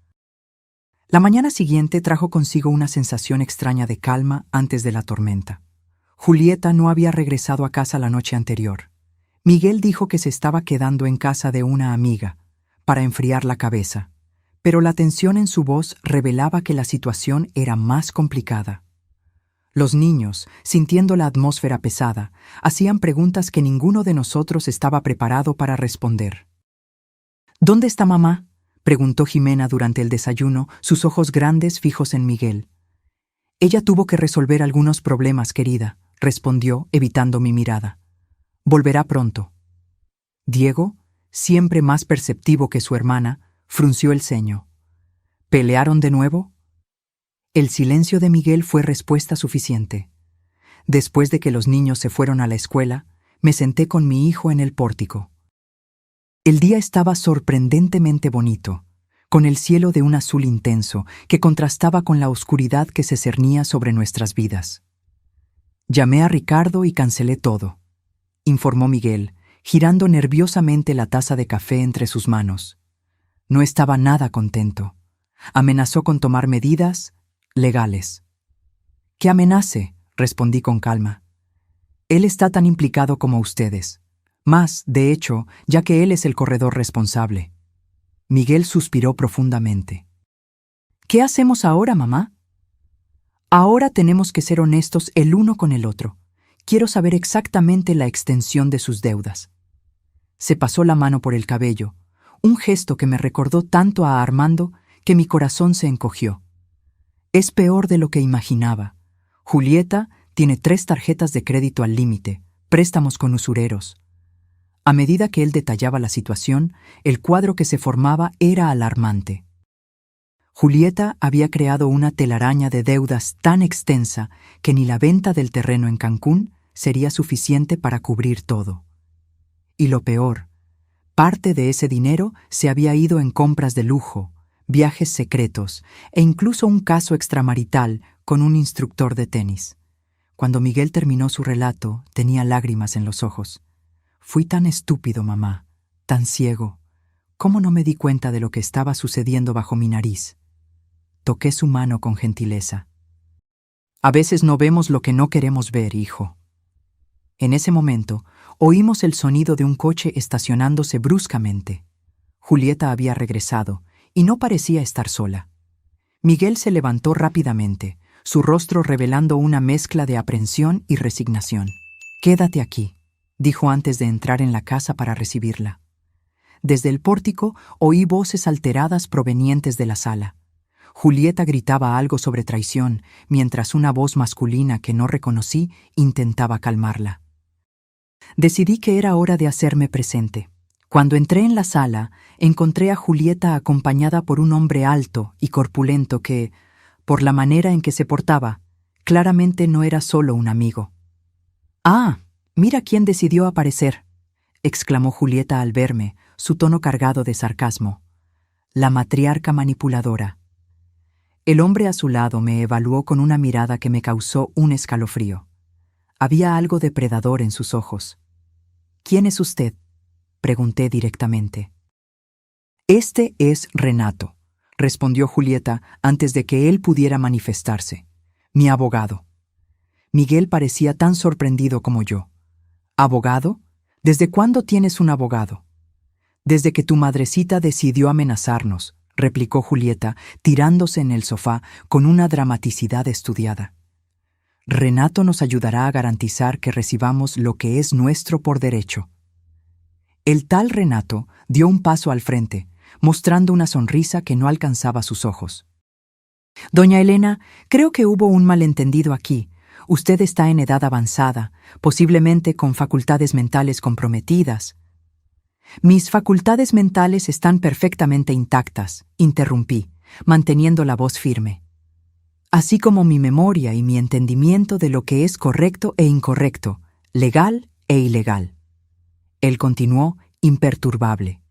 La mañana siguiente trajo consigo una sensación extraña de calma antes de la tormenta. Julieta no había regresado a casa la noche anterior. Miguel dijo que se estaba quedando en casa de una amiga, para enfriar la cabeza, pero la tensión en su voz revelaba que la situación era más complicada. Los niños, sintiendo la atmósfera pesada, hacían preguntas que ninguno de nosotros estaba preparado para responder. ¿Dónde está mamá?, preguntó Jimena durante el desayuno, sus ojos grandes fijos en Miguel. Ella tuvo que resolver algunos problemas, querida, respondió, evitando mi mirada. Volverá pronto. Diego, siempre más perceptivo que su hermana, frunció el ceño. ¿Pelearon de nuevo? El silencio de Miguel fue respuesta suficiente. Después de que los niños se fueron a la escuela, me senté con mi hijo en el pórtico. El día estaba sorprendentemente bonito, con el cielo de un azul intenso que contrastaba con la oscuridad que se cernía sobre nuestras vidas. Llamé a Ricardo y cancelé todo, informó Miguel, girando nerviosamente la taza de café entre sus manos. No estaba nada contento. Amenazó con tomar medidas legales. «¿Qué amenace?», respondí con calma. «Él está tan implicado como ustedes. Más, de hecho, ya que él es el corredor responsable». Miguel suspiró profundamente. «¿Qué hacemos ahora, mamá?». «Ahora tenemos que ser honestos el uno con el otro. Quiero saber exactamente la extensión de sus deudas». Se pasó la mano por el cabello, un gesto que me recordó tanto a Armando que mi corazón se encogió. Es peor de lo que imaginaba. Julieta tiene 3 tarjetas de crédito al límite, préstamos con usureros. A medida que él detallaba la situación, el cuadro que se formaba era alarmante. Julieta había creado una telaraña de deudas tan extensa que ni la venta del terreno en Cancún sería suficiente para cubrir todo. Y lo peor, parte de ese dinero se había ido en compras de lujo, viajes secretos e incluso un caso extramarital con un instructor de tenis. Cuando Miguel terminó su relato, tenía lágrimas en los ojos. «Fui tan estúpido, mamá, tan ciego. ¿Cómo no me di cuenta de lo que estaba sucediendo bajo mi nariz?». Toqué su mano con gentileza. «A veces no vemos lo que no queremos ver, hijo». En ese momento, oímos el sonido de un coche estacionándose bruscamente. Julieta había regresado y no parecía estar sola. Miguel se levantó rápidamente, su rostro revelando una mezcla de aprensión y resignación. «Quédate aquí», dijo antes de entrar en la casa para recibirla. Desde el pórtico oí voces alteradas provenientes de la sala. Julieta gritaba algo sobre traición, mientras una voz masculina que no reconocí intentaba calmarla. Decidí que era hora de hacerme presente. Cuando entré en la sala, encontré a Julieta acompañada por un hombre alto y corpulento que, por la manera en que se portaba, claramente no era solo un amigo. «Ah, mira quién decidió aparecer», exclamó Julieta al verme, su tono cargado de sarcasmo. «La matriarca manipuladora». El hombre a su lado me evaluó con una mirada que me causó un escalofrío. Había algo depredador en sus ojos. «¿Quién es usted?», pregunté directamente. «Este es Renato», respondió Julieta antes de que él pudiera manifestarse. «Mi abogado». Miguel parecía tan sorprendido como yo. «¿Abogado? ¿Desde cuándo tienes un abogado?» «Desde que tu madrecita decidió amenazarnos», replicó Julieta, tirándose en el sofá con una dramaticidad estudiada. «Renato nos ayudará a garantizar que recibamos lo que es nuestro por derecho». El tal Renato dio un paso al frente, mostrando una sonrisa que no alcanzaba sus ojos. «Doña Elena, creo que hubo un malentendido aquí. Usted está en edad avanzada, posiblemente con facultades mentales comprometidas». «Mis facultades mentales están perfectamente intactas», interrumpí, manteniendo la voz firme. «Así como mi memoria y mi entendimiento de lo que es correcto e incorrecto, legal e ilegal». Él continuó, imperturbable.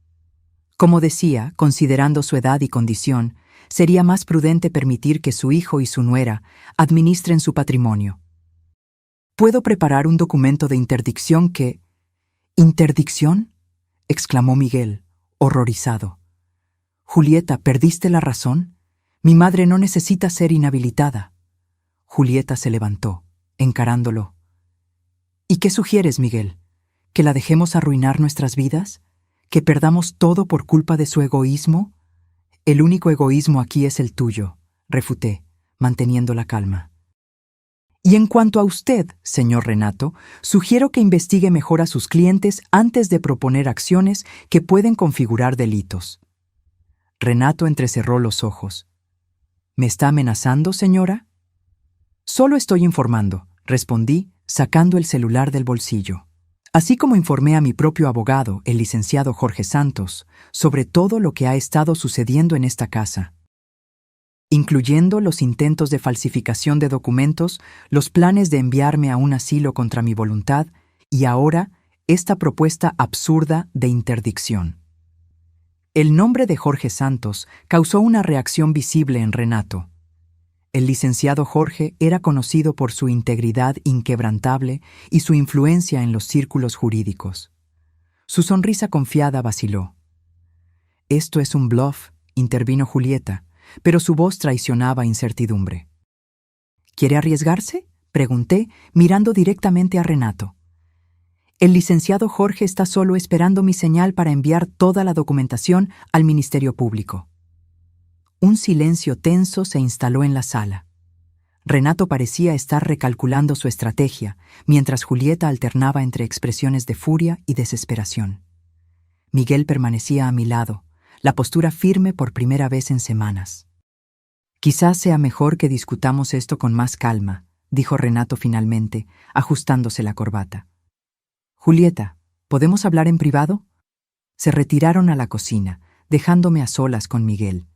Como decía, considerando su edad y condición, sería más prudente permitir que su hijo y su nuera administren su patrimonio. «Puedo preparar un documento de interdicción que...» «¿Interdicción?», exclamó Miguel, horrorizado. «Julieta, ¿perdiste la razón? Mi madre no necesita ser inhabilitada». Julieta se levantó, encarándolo. «¿Y qué sugieres, Miguel? ¿Que la dejemos arruinar nuestras vidas? ¿Que perdamos todo por culpa de su egoísmo?» «El único egoísmo aquí es el tuyo», refuté, manteniendo la calma. Y en cuanto a usted, señor Renato, sugiero que investigue mejor a sus clientes antes de proponer acciones que pueden configurar delitos. Renato entrecerró los ojos. ¿Me está amenazando, señora? Solo estoy informando, respondí, sacando el celular del bolsillo. Así como informé a mi propio abogado, el licenciado Jorge Santos, sobre todo lo que ha estado sucediendo en esta casa, incluyendo los intentos de falsificación de documentos, los planes de enviarme a un asilo contra mi voluntad y ahora esta propuesta absurda de interdicción. El nombre de Jorge Santos causó una reacción visible en Renato. El licenciado Jorge era conocido por su integridad inquebrantable y su influencia en los círculos jurídicos. Su sonrisa confiada vaciló. «Esto es un bluff», intervino Julieta, pero su voz traicionaba incertidumbre. «¿Quiere arriesgarse?», pregunté, mirando directamente a Renato. «El licenciado Jorge está solo esperando mi señal para enviar toda la documentación al Ministerio Público». Un silencio tenso se instaló en la sala. Renato parecía estar recalculando su estrategia, mientras Julieta alternaba entre expresiones de furia y desesperación. Miguel permanecía a mi lado, la postura firme por primera vez en semanas. «Quizás sea mejor que discutamos esto con más calma», dijo Renato finalmente, ajustándose la corbata. «Julieta, ¿podemos hablar en privado?». Se retiraron a la cocina, dejándome a solas con Miguel.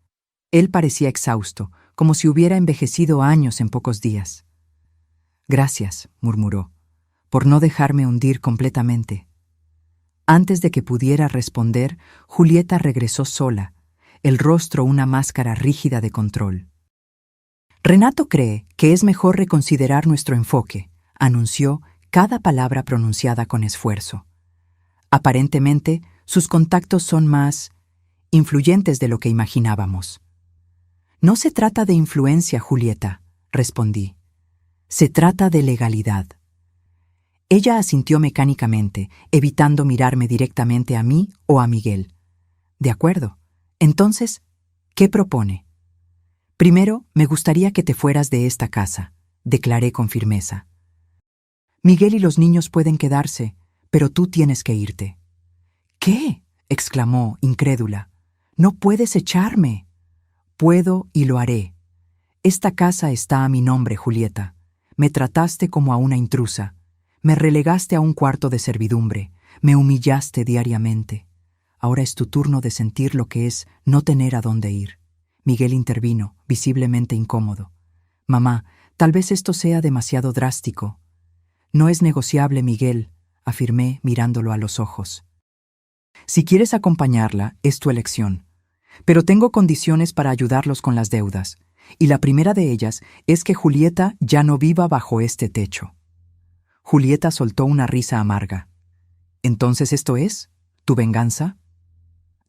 Él parecía exhausto, como si hubiera envejecido años en pocos días. «Gracias», murmuró, «por no dejarme hundir completamente». Antes de que pudiera responder, Julieta regresó sola, el rostro una máscara rígida de control. «Renato cree que es mejor reconsiderar nuestro enfoque», anunció, cada palabra pronunciada con esfuerzo. «Aparentemente, sus contactos son más influyentes de lo que imaginábamos». «No se trata de influencia, Julieta», respondí. «Se trata de legalidad». Ella asintió mecánicamente, evitando mirarme directamente a mí o a Miguel. «De acuerdo. Entonces, ¿qué propone?» «Primero, me gustaría que te fueras de esta casa», declaré con firmeza. «Miguel y los niños pueden quedarse, pero tú tienes que irte». «¿Qué?», exclamó, incrédula. «No puedes echarme». «Puedo y lo haré. Esta casa está a mi nombre, Julieta. Me trataste como a una intrusa. Me relegaste a un cuarto de servidumbre. Me humillaste diariamente. Ahora es tu turno de sentir lo que es no tener a dónde ir». Miguel intervino, visiblemente incómodo. «Mamá, tal vez esto sea demasiado drástico». «No es negociable, Miguel», afirmé mirándolo a los ojos. «Si quieres acompañarla, es tu elección. Pero tengo condiciones para ayudarlos con las deudas, y la primera de ellas es que Julieta ya no viva bajo este techo». Julieta soltó una risa amarga. «¿Entonces esto es? ¿Tu venganza?»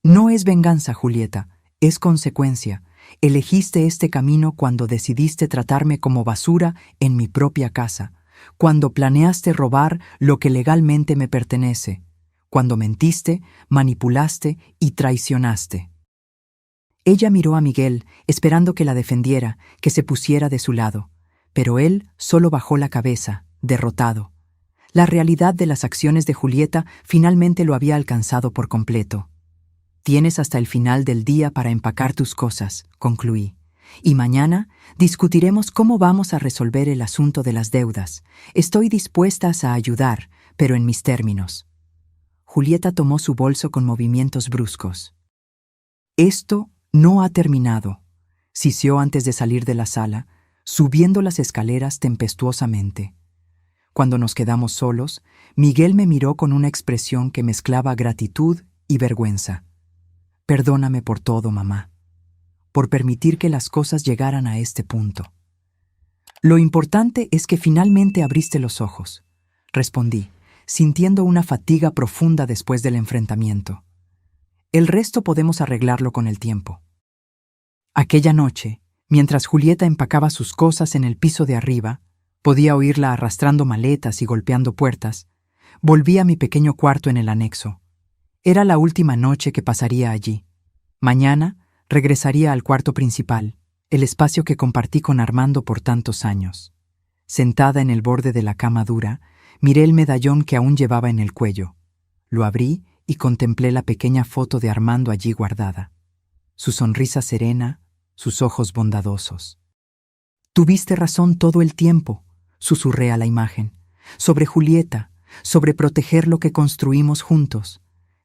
«No es venganza, Julieta, es consecuencia. Elegiste este camino cuando decidiste tratarme como basura en mi propia casa, cuando planeaste robar lo que legalmente me pertenece, cuando mentiste, manipulaste y traicionaste». Ella miró a Miguel, esperando que la defendiera, que se pusiera de su lado, pero él solo bajó la cabeza, derrotado. La realidad de las acciones de Julieta finalmente lo había alcanzado por completo. «Tienes hasta el final del día para empacar tus cosas», concluí, «y mañana discutiremos cómo vamos a resolver el asunto de las deudas. Estoy dispuesta a ayudar, pero en mis términos». Julieta tomó su bolso con movimientos bruscos. «Esto no ha terminado», siseó antes de salir de la sala, subiendo las escaleras tempestuosamente. Cuando nos quedamos solos, Miguel me miró con una expresión que mezclaba gratitud y vergüenza. «Perdóname por todo, mamá, por permitir que las cosas llegaran a este punto». «Lo importante es que finalmente abriste los ojos», respondí, sintiendo una fatiga profunda después del enfrentamiento. «El resto podemos arreglarlo con el tiempo». Aquella noche, mientras Julieta empacaba sus cosas en el piso de arriba, podía oírla arrastrando maletas y golpeando puertas, volví a mi pequeño cuarto en el anexo. Era la última noche que pasaría allí. Mañana regresaría al cuarto principal, el espacio que compartí con Armando por tantos años. Sentada en el borde de la cama dura, miré el medallón que aún llevaba en el cuello. Lo abrí y contemplé la pequeña foto de Armando allí guardada. Su sonrisa serena, sus ojos bondadosos. «Tuviste razón todo el tiempo», susurré a la imagen. «Sobre Julieta, sobre proteger lo que construimos juntos.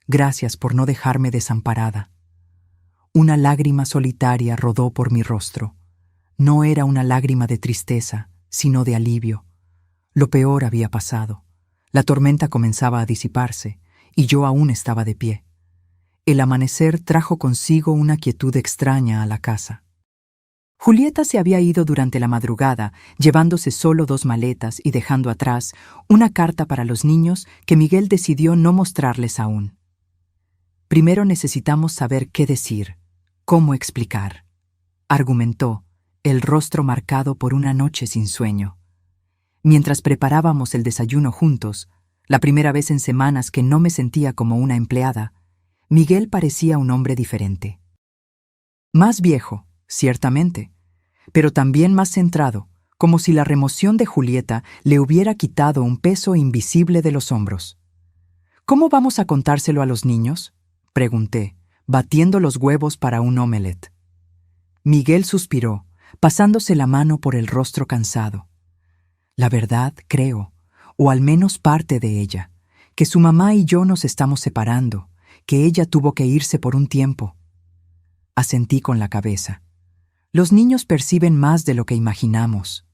Gracias por no dejarme desamparada». Una lágrima solitaria rodó por mi rostro. No era una lágrima de tristeza, sino de alivio. Lo peor había pasado. La tormenta comenzaba a disiparse, y yo aún estaba de pie. El amanecer trajo consigo una quietud extraña a la casa. Julieta se había ido durante la madrugada, llevándose solo 2 maletas y dejando atrás una carta para los niños que Miguel decidió no mostrarles aún. «Primero necesitamos saber qué decir, cómo explicar», argumentó, el rostro marcado por una noche sin sueño. Mientras preparábamos el desayuno juntos, la primera vez en semanas que no me sentía como una empleada, Miguel parecía un hombre diferente. Más viejo, ciertamente, pero también más centrado, como si la remoción de Julieta le hubiera quitado un peso invisible de los hombros. «¿Cómo vamos a contárselo a los niños?», pregunté, batiendo los huevos para un omelette. Miguel suspiró, pasándose la mano por el rostro cansado. «La verdad, creo, o al menos parte de ella, que su mamá y yo nos estamos separando, que ella tuvo que irse por un tiempo». Asentí con la cabeza. Los niños perciben más de lo que imaginamos.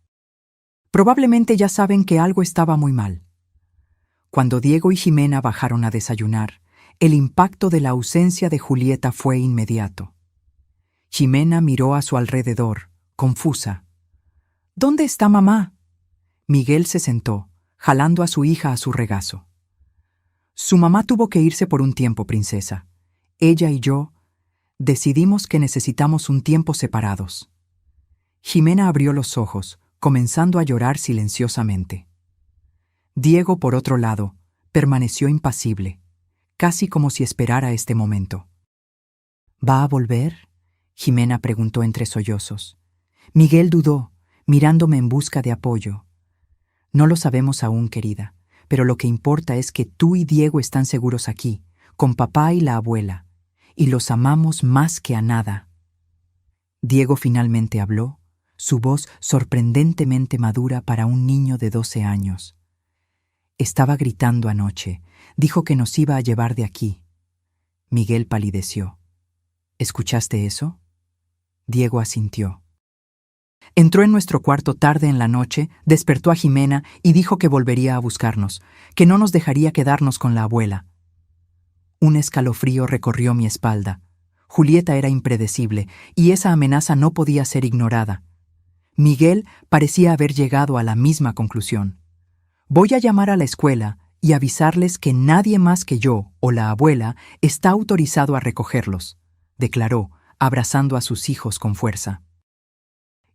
Probablemente ya saben que algo estaba muy mal. Cuando Diego y Jimena bajaron a desayunar, el impacto de la ausencia de Julieta fue inmediato. Jimena miró a su alrededor, confusa. «¿Dónde está mamá?». Miguel se sentó, jalando a su hija a su regazo. «Su mamá tuvo que irse por un tiempo, princesa. Ella y yo decidimos que necesitamos un tiempo separados». Jimena abrió los ojos, comenzando a llorar silenciosamente. Diego, por otro lado, permaneció impasible, casi como si esperara este momento. «¿Va a volver?», Jimena preguntó entre sollozos. Miguel dudó, mirándome en busca de apoyo. «No lo sabemos aún, querida, pero lo que importa es que tú y Diego están seguros aquí, con papá y la abuela, y los amamos más que a nada». Diego finalmente habló, su voz sorprendentemente madura para un niño de 12 años. «Estaba gritando anoche, dijo que nos iba a llevar de aquí». Miguel palideció. «¿Escuchaste eso?». Diego asintió. Entró en nuestro cuarto tarde en la noche, despertó a Jimena y dijo que volvería a buscarnos, que no nos dejaría quedarnos con la abuela. Un escalofrío recorrió mi espalda. Julieta era impredecible, y esa amenaza no podía ser ignorada. Miguel parecía haber llegado a la misma conclusión. «Voy a llamar a la escuela y avisarles que nadie más que yo o la abuela está autorizado a recogerlos», declaró, abrazando a sus hijos con fuerza.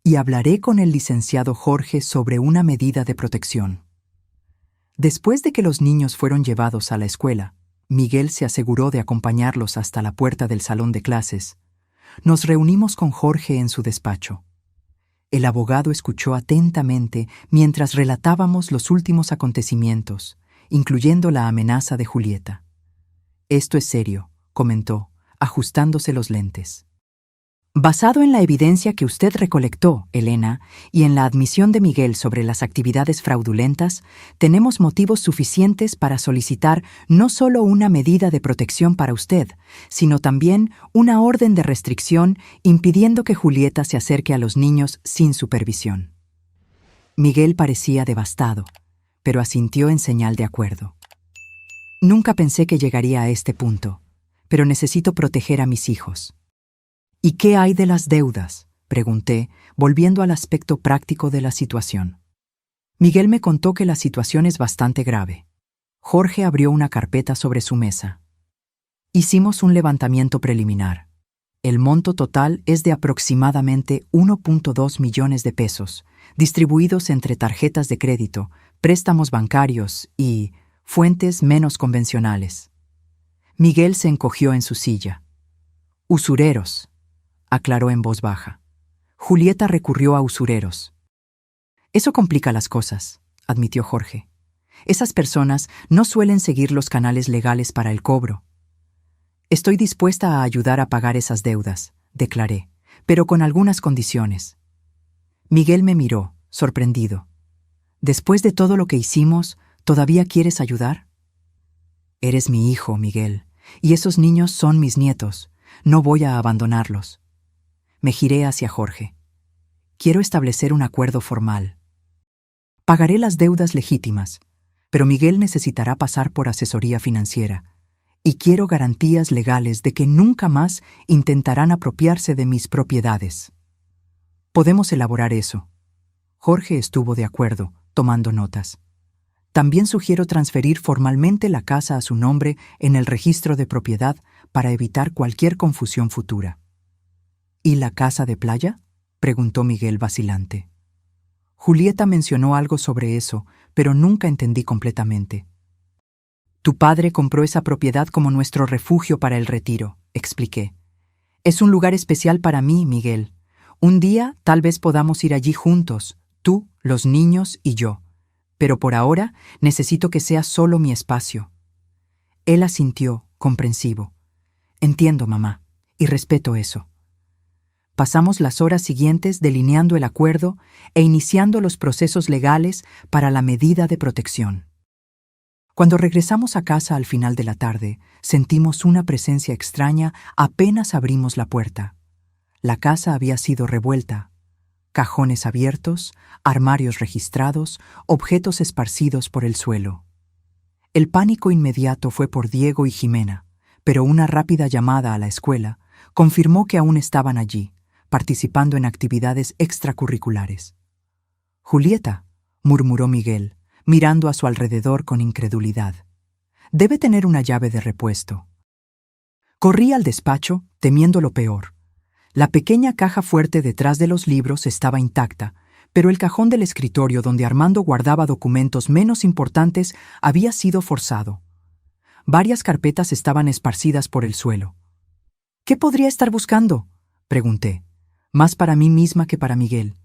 «Y hablaré con el licenciado Jorge sobre una medida de protección». Después de que los niños fueron llevados a la escuela, Miguel se aseguró de acompañarlos hasta la puerta del salón de clases. Nos reunimos con Jorge en su despacho. El abogado escuchó atentamente mientras relatábamos los últimos acontecimientos, incluyendo la amenaza de Julieta. «Esto es serio», comentó, ajustándose los lentes. «Basado en la evidencia que usted recolectó, Elena, y en la admisión de Miguel sobre las actividades fraudulentas, tenemos motivos suficientes para solicitar no solo una medida de protección para usted, sino también una orden de restricción impidiendo que Julieta se acerque a los niños sin supervisión». Miguel parecía devastado, pero asintió en señal de acuerdo. «Nunca pensé que llegaría a este punto, pero necesito proteger a mis hijos». «¿Y qué hay de las deudas?», pregunté, volviendo al aspecto práctico de la situación. Miguel me contó que la situación es bastante grave. Jorge abrió una carpeta sobre su mesa. «Hicimos un levantamiento preliminar. El monto total es de aproximadamente 1.2 millones de pesos, distribuidos entre tarjetas de crédito, préstamos bancarios y fuentes menos convencionales». Miguel se encogió en su silla. «Usureros», aclaró en voz baja. «Julieta recurrió a usureros». Eso complica las cosas, admitió Jorge. Esas personas no suelen seguir los canales legales para el cobro. Estoy dispuesta a ayudar a pagar esas deudas, declaré, pero con algunas condiciones. Miguel me miró, sorprendido. Después de todo lo que hicimos, ¿todavía quieres ayudar? Eres mi hijo, Miguel, y esos niños son mis nietos. No voy a abandonarlos. Me giré hacia Jorge. Quiero establecer un acuerdo formal. Pagaré las deudas legítimas, pero Miguel necesitará pasar por asesoría financiera, y quiero garantías legales de que nunca más intentarán apropiarse de mis propiedades. Podemos elaborar eso. Jorge estuvo de acuerdo, tomando notas. También sugiero transferir formalmente la casa a su nombre en el registro de propiedad para evitar cualquier confusión futura. ¿Y la casa de playa?, preguntó Miguel vacilante. Julieta mencionó algo sobre eso, pero nunca entendí completamente. Tu padre compró esa propiedad como nuestro refugio para el retiro, expliqué. Es un lugar especial para mí, Miguel. Un día tal vez podamos ir allí juntos, tú, los niños y yo. Pero por ahora necesito que sea solo mi espacio. Él asintió, comprensivo. Entiendo, mamá, y respeto eso. Pasamos las horas siguientes delineando el acuerdo e iniciando los procesos legales para la medida de protección. Cuando regresamos a casa al final de la tarde, sentimos una presencia extraña apenas abrimos la puerta. La casa había sido revuelta. Cajones abiertos, armarios registrados, objetos esparcidos por el suelo. El pánico inmediato fue por Diego y Jimena, pero una rápida llamada a la escuela confirmó que aún estaban allí, participando en actividades extracurriculares. Julieta, murmuró Miguel, mirando a su alrededor con incredulidad. Debe tener una llave de repuesto. Corrí al despacho, temiendo lo peor. La pequeña caja fuerte detrás de los libros estaba intacta, pero el cajón del escritorio donde Armando guardaba documentos menos importantes había sido forzado. Varias carpetas estaban esparcidas por el suelo. ¿Qué podría estar buscando?, pregunté, más para mí misma que para Miguel.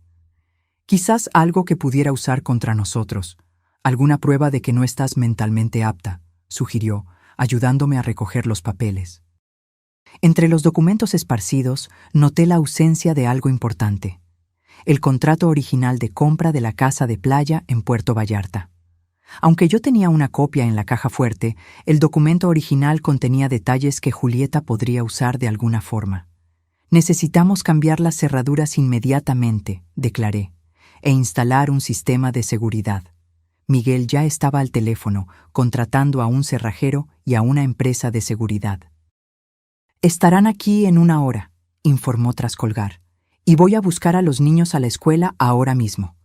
Quizás algo que pudiera usar contra nosotros, alguna prueba de que no estás mentalmente apta, sugirió, ayudándome a recoger los papeles. Entre los documentos esparcidos, noté la ausencia de algo importante: el contrato original de compra de la casa de playa en Puerto Vallarta. Aunque yo tenía una copia en la caja fuerte, el documento original contenía detalles que Julieta podría usar de alguna forma. Necesitamos cambiar las cerraduras inmediatamente, declaré, e instalar un sistema de seguridad. Miguel ya estaba al teléfono, contratando a un cerrajero y a una empresa de seguridad. Estarán aquí en 1 hora, informó tras colgar, y voy a buscar a los niños a la escuela ahora mismo.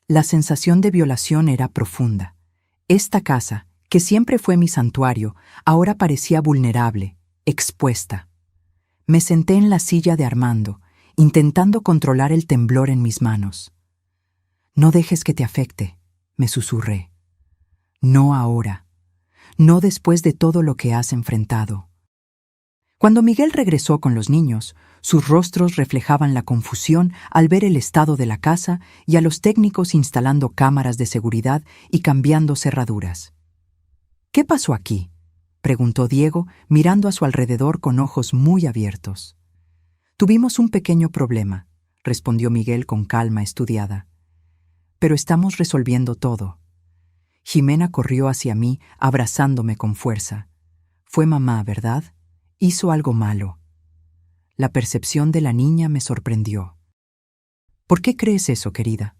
La sensación de violación era profunda. Esta casa, que siempre fue mi santuario, ahora parecía vulnerable, expuesta. Me senté en la silla de Armando, intentando controlar el temblor en mis manos. No dejes que te afecte, me susurré. No ahora. No después de todo lo que has enfrentado. Cuando Miguel regresó con los niños, sus rostros reflejaban la confusión al ver el estado de la casa y a los técnicos instalando cámaras de seguridad y cambiando cerraduras. ¿Qué pasó aquí?, preguntó Diego, mirando a su alrededor con ojos muy abiertos. Tuvimos un pequeño problema, respondió Miguel con calma estudiada. Pero estamos resolviendo todo. Jimena corrió hacia mí, abrazándome con fuerza. Fue mamá, ¿verdad? Hizo algo malo. La percepción de la niña me sorprendió. ¿Por qué crees eso, querida?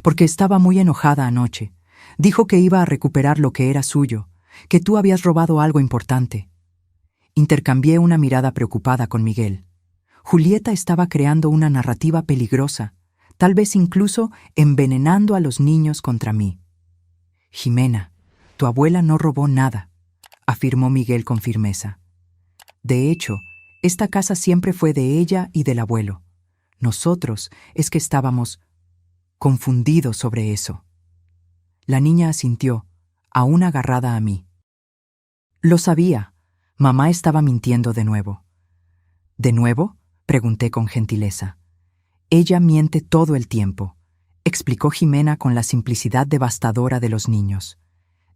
Porque estaba muy enojada anoche. Dijo que iba a recuperar lo que era suyo, que tú habías robado algo importante. Intercambié una mirada preocupada con Miguel. Julieta estaba creando una narrativa peligrosa, tal vez incluso envenenando a los niños contra mí. Jimena, tu abuela no robó nada, afirmó Miguel con firmeza. De hecho, esta casa siempre fue de ella y del abuelo. Nosotros es que estábamos confundidos sobre eso. La niña asintió, aún agarrada a mí. Lo sabía. Mamá estaba mintiendo de nuevo. ¿De nuevo?, pregunté con gentileza. Ella miente todo el tiempo. explicó Jimena con la simplicidad devastadora de los niños.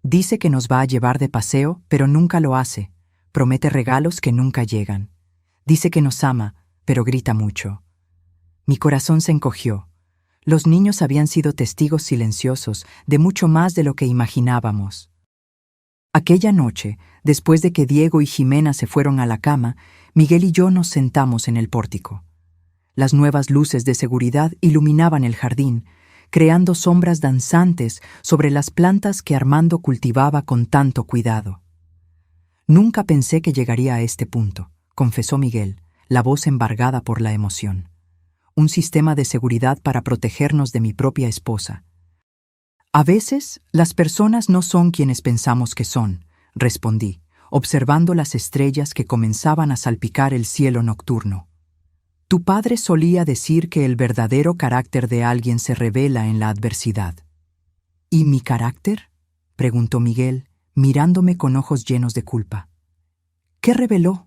Dice que nos va a llevar de paseo, pero nunca lo hace. Promete regalos que nunca llegan. Dice que nos ama, pero grita mucho. Mi corazón se encogió. Los niños habían sido testigos silenciosos de mucho más de lo que imaginábamos. Aquella noche, después de que Diego y Jimena se fueron a la cama, Miguel y yo nos sentamos en el pórtico. Las nuevas luces de seguridad iluminaban el jardín, creando sombras danzantes sobre las plantas que Armando cultivaba con tanto cuidado. Nunca pensé que llegaría a este punto, confesó Miguel, la voz embargada por la emoción. Un sistema de seguridad para protegernos de mi propia esposa. A veces, las personas no son quienes pensamos que son, respondí, observando las estrellas que comenzaban a salpicar el cielo nocturno. Tu padre solía decir que el verdadero carácter de alguien se revela en la adversidad. ¿Y mi carácter?, preguntó Miguel, mirándome con ojos llenos de culpa. ¿Qué reveló?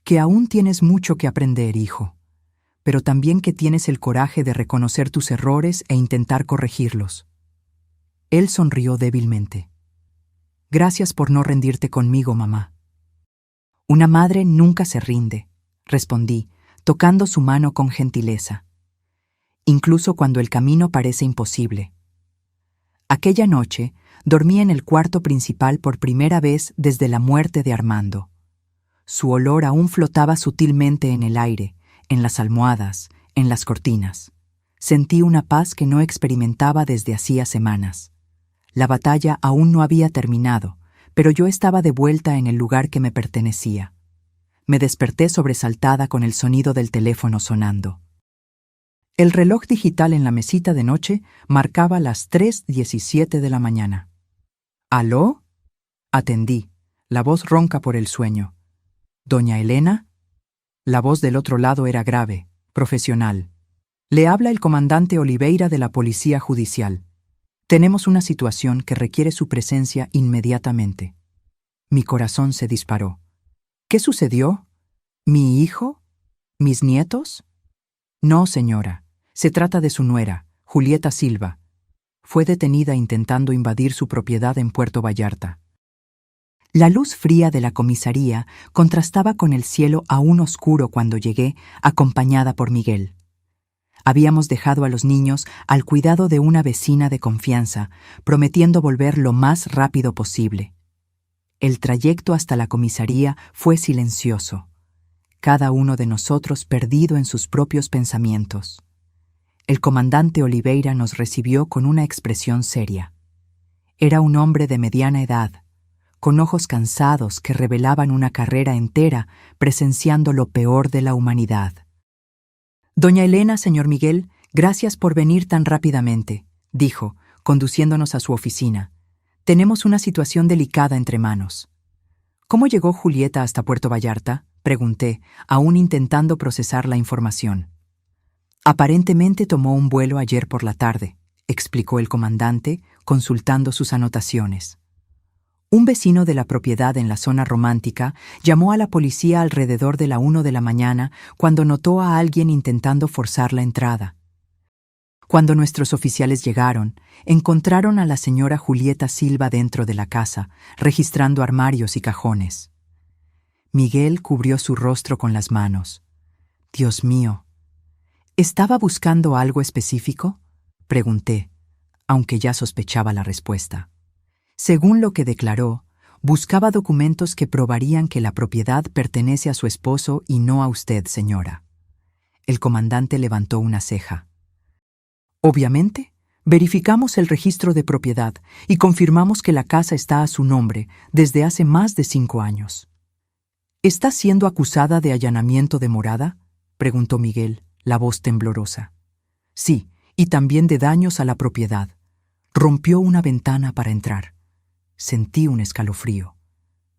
Que aún tienes mucho que aprender, hijo, pero también que tienes el coraje de reconocer tus errores e intentar corregirlos. Él sonrió débilmente. Gracias por no rendirte conmigo, mamá. Una madre nunca se rinde, respondí, tocando su mano con gentileza. Incluso cuando el camino parece imposible. Aquella noche, dormí en el cuarto principal por primera vez desde la muerte de Armando. Su olor aún flotaba sutilmente en el aire, en las almohadas, en las cortinas. Sentí una paz que no experimentaba desde hacía semanas. La batalla aún no había terminado, pero yo estaba de vuelta en el lugar que me pertenecía. Me desperté sobresaltada con el sonido del teléfono sonando. El reloj digital en la mesita de noche marcaba las 3:17 de la mañana. ¿Aló? Atendí, la voz ronca por el sueño. ¿Doña Elena? La voz del otro lado era grave, profesional. Le habla el comandante Oliveira de la Policía Judicial. Tenemos una situación que requiere su presencia inmediatamente. Mi corazón se disparó. ¿Qué sucedió? ¿Mi hijo? ¿Mis nietos? No, señora. Se trata de su nuera, Julieta Silva. Fue detenida intentando invadir su propiedad en Puerto Vallarta. La luz fría de la comisaría contrastaba con el cielo aún oscuro cuando llegué, acompañada por Miguel. Habíamos dejado a los niños al cuidado de una vecina de confianza, prometiendo volver lo más rápido posible. El trayecto hasta la comisaría fue silencioso, cada uno de nosotros perdido en sus propios pensamientos. El comandante Oliveira nos recibió con una expresión seria. Era un hombre de mediana edad, con ojos cansados que revelaban una carrera entera presenciando lo peor de la humanidad. Doña Elena, señor Miguel, gracias por venir tan rápidamente, dijo, conduciéndonos a su oficina. Tenemos una situación delicada entre manos. ¿Cómo llegó Julieta hasta Puerto Vallarta?, pregunté, aún intentando procesar la información. Aparentemente tomó un vuelo ayer por la tarde, explicó el comandante, consultando sus anotaciones. Un vecino de la propiedad en la zona romántica llamó a la policía alrededor de la 1 de la mañana cuando notó a alguien intentando forzar la entrada. Cuando nuestros oficiales llegaron, encontraron a la señora Julieta Silva dentro de la casa, registrando armarios y cajones. Miguel cubrió su rostro con las manos. Dios mío. ¿Estaba buscando algo específico?, pregunté, aunque ya sospechaba la respuesta. Según lo que declaró, buscaba documentos que probarían que la propiedad pertenece a su esposo y no a usted, señora. El comandante levantó una ceja. Obviamente, verificamos el registro de propiedad y confirmamos que la casa está a su nombre desde hace más de 5 años. ¿Está siendo acusada de allanamiento de morada?, preguntó Miguel, la voz temblorosa. Sí, y también de daños a la propiedad. Rompió una ventana para entrar. Sentí un escalofrío.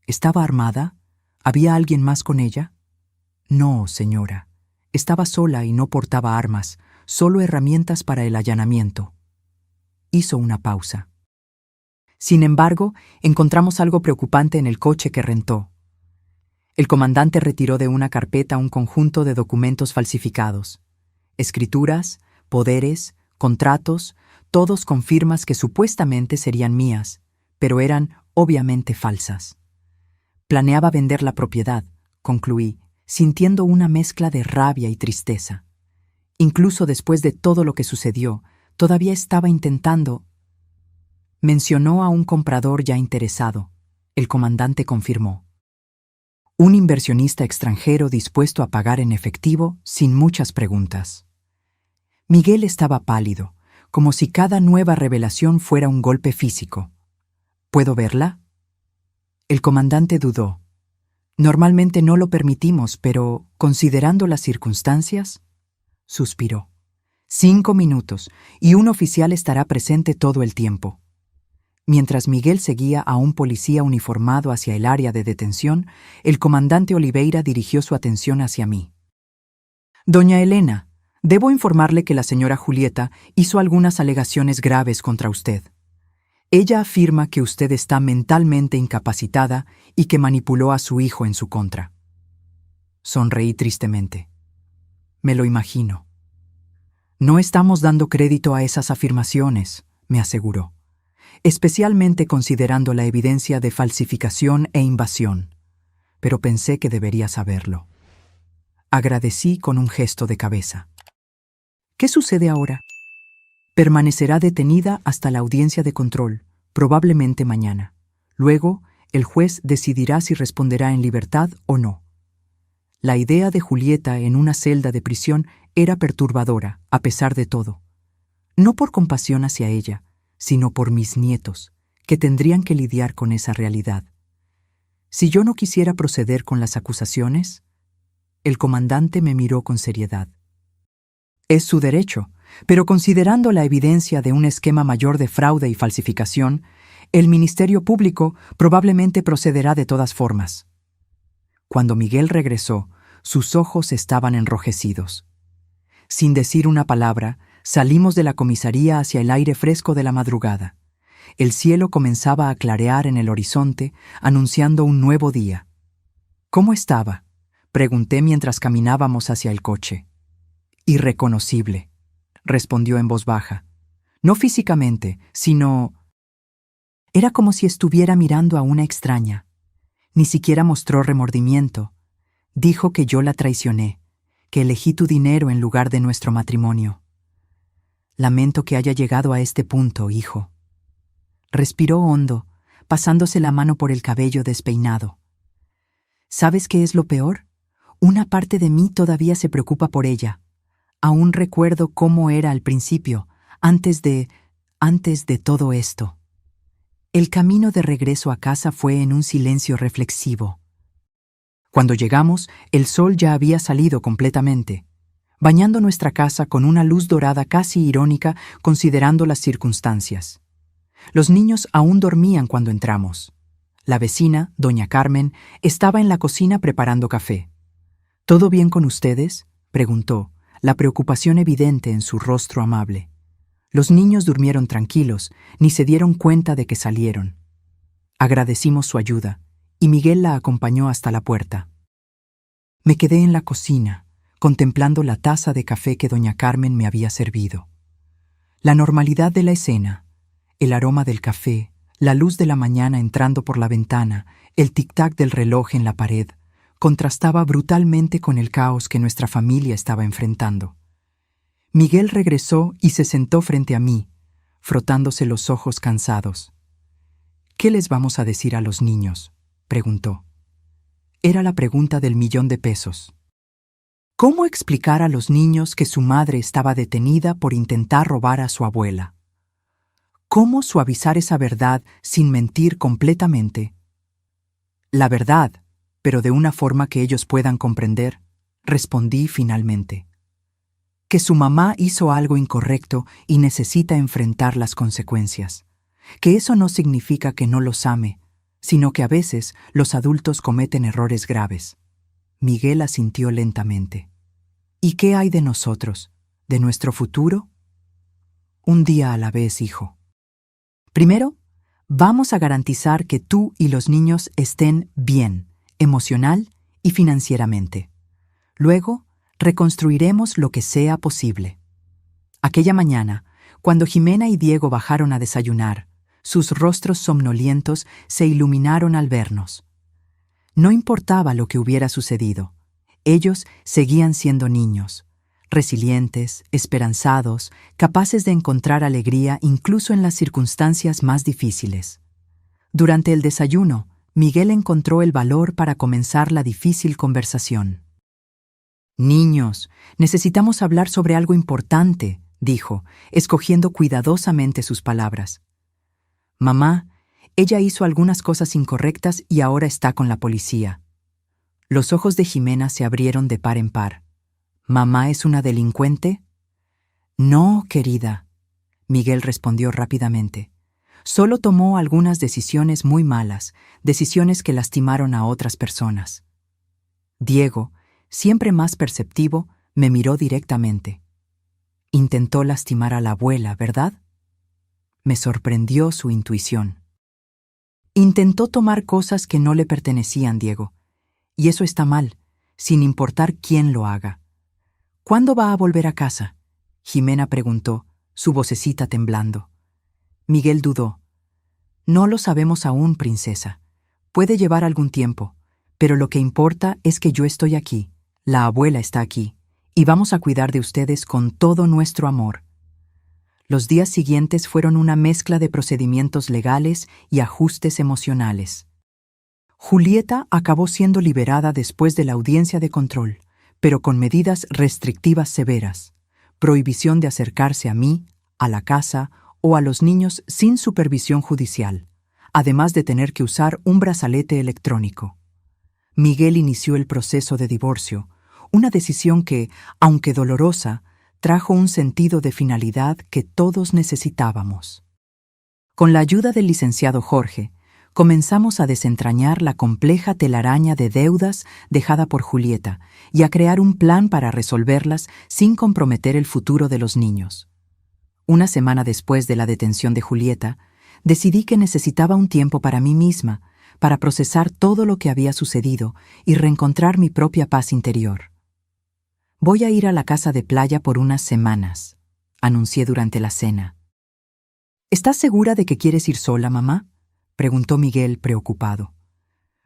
¿Estaba armada? ¿Había alguien más con ella? No, señora. Estaba sola y no portaba armas, solo herramientas para el allanamiento. Hizo una pausa. Sin embargo, encontramos algo preocupante en el coche que rentó. El comandante retiró de una carpeta un conjunto de documentos falsificados. Escrituras, poderes, contratos, todos con firmas que supuestamente serían mías, pero eran obviamente falsas. Planeaba vender la propiedad, concluí, sintiendo una mezcla de rabia y tristeza. Incluso después de todo lo que sucedió, todavía estaba intentando. Mencionó a un comprador ya interesado. El comandante confirmó. Un inversionista extranjero dispuesto a pagar en efectivo sin muchas preguntas. Miguel estaba pálido, como si cada nueva revelación fuera un golpe físico. ¿Puedo verla? El comandante dudó. Normalmente no lo permitimos, pero, considerando las circunstancias, suspiró. 5 minutos, y un oficial estará presente todo el tiempo. Mientras Miguel seguía a un policía uniformado hacia el área de detención, el comandante Oliveira dirigió su atención hacia mí. Doña Elena, debo informarle que la señora Julieta hizo algunas alegaciones graves contra usted. Ella afirma que usted está mentalmente incapacitada y que manipuló a su hijo en su contra. Sonreí tristemente. Me lo imagino. No estamos dando crédito a esas afirmaciones, me aseguró, especialmente considerando la evidencia de falsificación e invasión, pero pensé que debería saberlo. Agradecí con un gesto de cabeza. ¿Qué sucede ahora? Permanecerá detenida hasta la audiencia de control, probablemente mañana. Luego, el juez decidirá si responderá en libertad o no. La idea de Julieta en una celda de prisión era perturbadora, a pesar de todo. No por compasión hacia ella, sino por mis nietos, que tendrían que lidiar con esa realidad. Si yo no quisiera proceder con las acusaciones, el comandante me miró con seriedad. Es su derecho, pero considerando la evidencia de un esquema mayor de fraude y falsificación, el Ministerio Público probablemente procederá de todas formas. Cuando Miguel regresó, sus ojos estaban enrojecidos. Sin decir una palabra, salimos de la comisaría hacia el aire fresco de la madrugada. El cielo comenzaba a clarear en el horizonte, anunciando un nuevo día. ¿Cómo estaba?, pregunté mientras caminábamos hacia el coche. Irreconocible, respondió en voz baja. No físicamente, sino... Era como si estuviera mirando a una extraña. Ni siquiera mostró remordimiento. Dijo que yo la traicioné, que elegí tu dinero en lugar de nuestro matrimonio. Lamento que haya llegado a este punto, hijo. Respiró hondo, pasándose la mano por el cabello despeinado. ¿Sabes qué es lo peor? Una parte de mí todavía se preocupa por ella. Aún recuerdo cómo era al principio, antes de todo esto. El camino de regreso a casa fue en un silencio reflexivo. Cuando llegamos, el sol ya había salido completamente, bañando nuestra casa con una luz dorada casi irónica considerando las circunstancias. Los niños aún dormían cuando entramos. La vecina, doña Carmen, estaba en la cocina preparando café. ¿Todo bien con ustedes?, preguntó, la preocupación evidente en su rostro amable. Los niños durmieron tranquilos, ni se dieron cuenta de que salieron. Agradecimos su ayuda, y Miguel la acompañó hasta la puerta. Me quedé en la cocina, contemplando la taza de café que doña Carmen me había servido. La normalidad de la escena, el aroma del café, la luz de la mañana entrando por la ventana, el tic-tac del reloj en la pared, contrastaba brutalmente con el caos que nuestra familia estaba enfrentando. Miguel regresó y se sentó frente a mí, frotándose los ojos cansados. ¿Qué les vamos a decir a los niños?, preguntó. Era la pregunta del $1.000.000. ¿Cómo explicar a los niños que su madre estaba detenida por intentar robar a su abuela? ¿Cómo suavizar esa verdad sin mentir completamente? La verdad, pero de una forma que ellos puedan comprender, respondí finalmente. Que su mamá hizo algo incorrecto y necesita enfrentar las consecuencias. Que eso no significa que no los ame, sino que a veces los adultos cometen errores graves. Miguel asintió lentamente. ¿Y qué hay de nosotros? ¿De nuestro futuro? Un día a la vez, hijo. Primero, vamos a garantizar que tú y los niños estén bien, emocional y financieramente. Luego, reconstruiremos lo que sea posible. Aquella mañana, Cuando Jimena y Diego bajaron a desayunar, sus rostros somnolientos se iluminaron al vernos. No importaba lo que hubiera sucedido, ellos seguían siendo niños, resilientes, esperanzados, capaces de encontrar alegría incluso en las circunstancias más difíciles. Durante el desayuno, Miguel encontró el valor para comenzar la difícil conversación. «Niños, necesitamos hablar sobre algo importante», dijo, escogiendo cuidadosamente sus palabras. «Mamá, ella hizo algunas cosas incorrectas y ahora está con la policía». Los ojos de Jimena se abrieron de par en par. «¿Mamá es una delincuente?» «No, querida», Miguel respondió rápidamente. «Solo tomó algunas decisiones muy malas, decisiones que lastimaron a otras personas». Diego, siempre más perceptivo, me miró directamente. «Intentó lastimar a la abuela, ¿verdad?» Me sorprendió su intuición. «Intentó tomar cosas que no le pertenecían, Diego. Y eso está mal, sin importar quién lo haga». «¿Cuándo va a volver a casa?», Jimena preguntó, su vocecita temblando. Miguel dudó. «No lo sabemos aún, princesa. Puede llevar algún tiempo, pero lo que importa es que yo estoy aquí, la abuela está aquí, y vamos a cuidar de ustedes con todo nuestro amor». Los días siguientes fueron una mezcla de procedimientos legales y ajustes emocionales. Julieta acabó siendo liberada después de la audiencia de control, pero con medidas restrictivas severas, prohibición de acercarse a mí, a la casa o a los niños sin supervisión judicial, además de tener que usar un brazalete electrónico. Miguel inició el proceso de divorcio, una decisión que, aunque dolorosa, trajo un sentido de finalidad que todos necesitábamos. Con la ayuda del licenciado Jorge, comenzamos a desentrañar la compleja telaraña de deudas dejada por Julieta y a crear un plan para resolverlas sin comprometer el futuro de los niños. Una semana después de la detención de Julieta, decidí que necesitaba un tiempo para mí misma, para procesar todo lo que había sucedido y reencontrar mi propia paz interior. «Voy a ir a la casa de playa por unas semanas», anuncié durante la cena. «¿Estás segura de que quieres ir sola, mamá?», preguntó Miguel preocupado.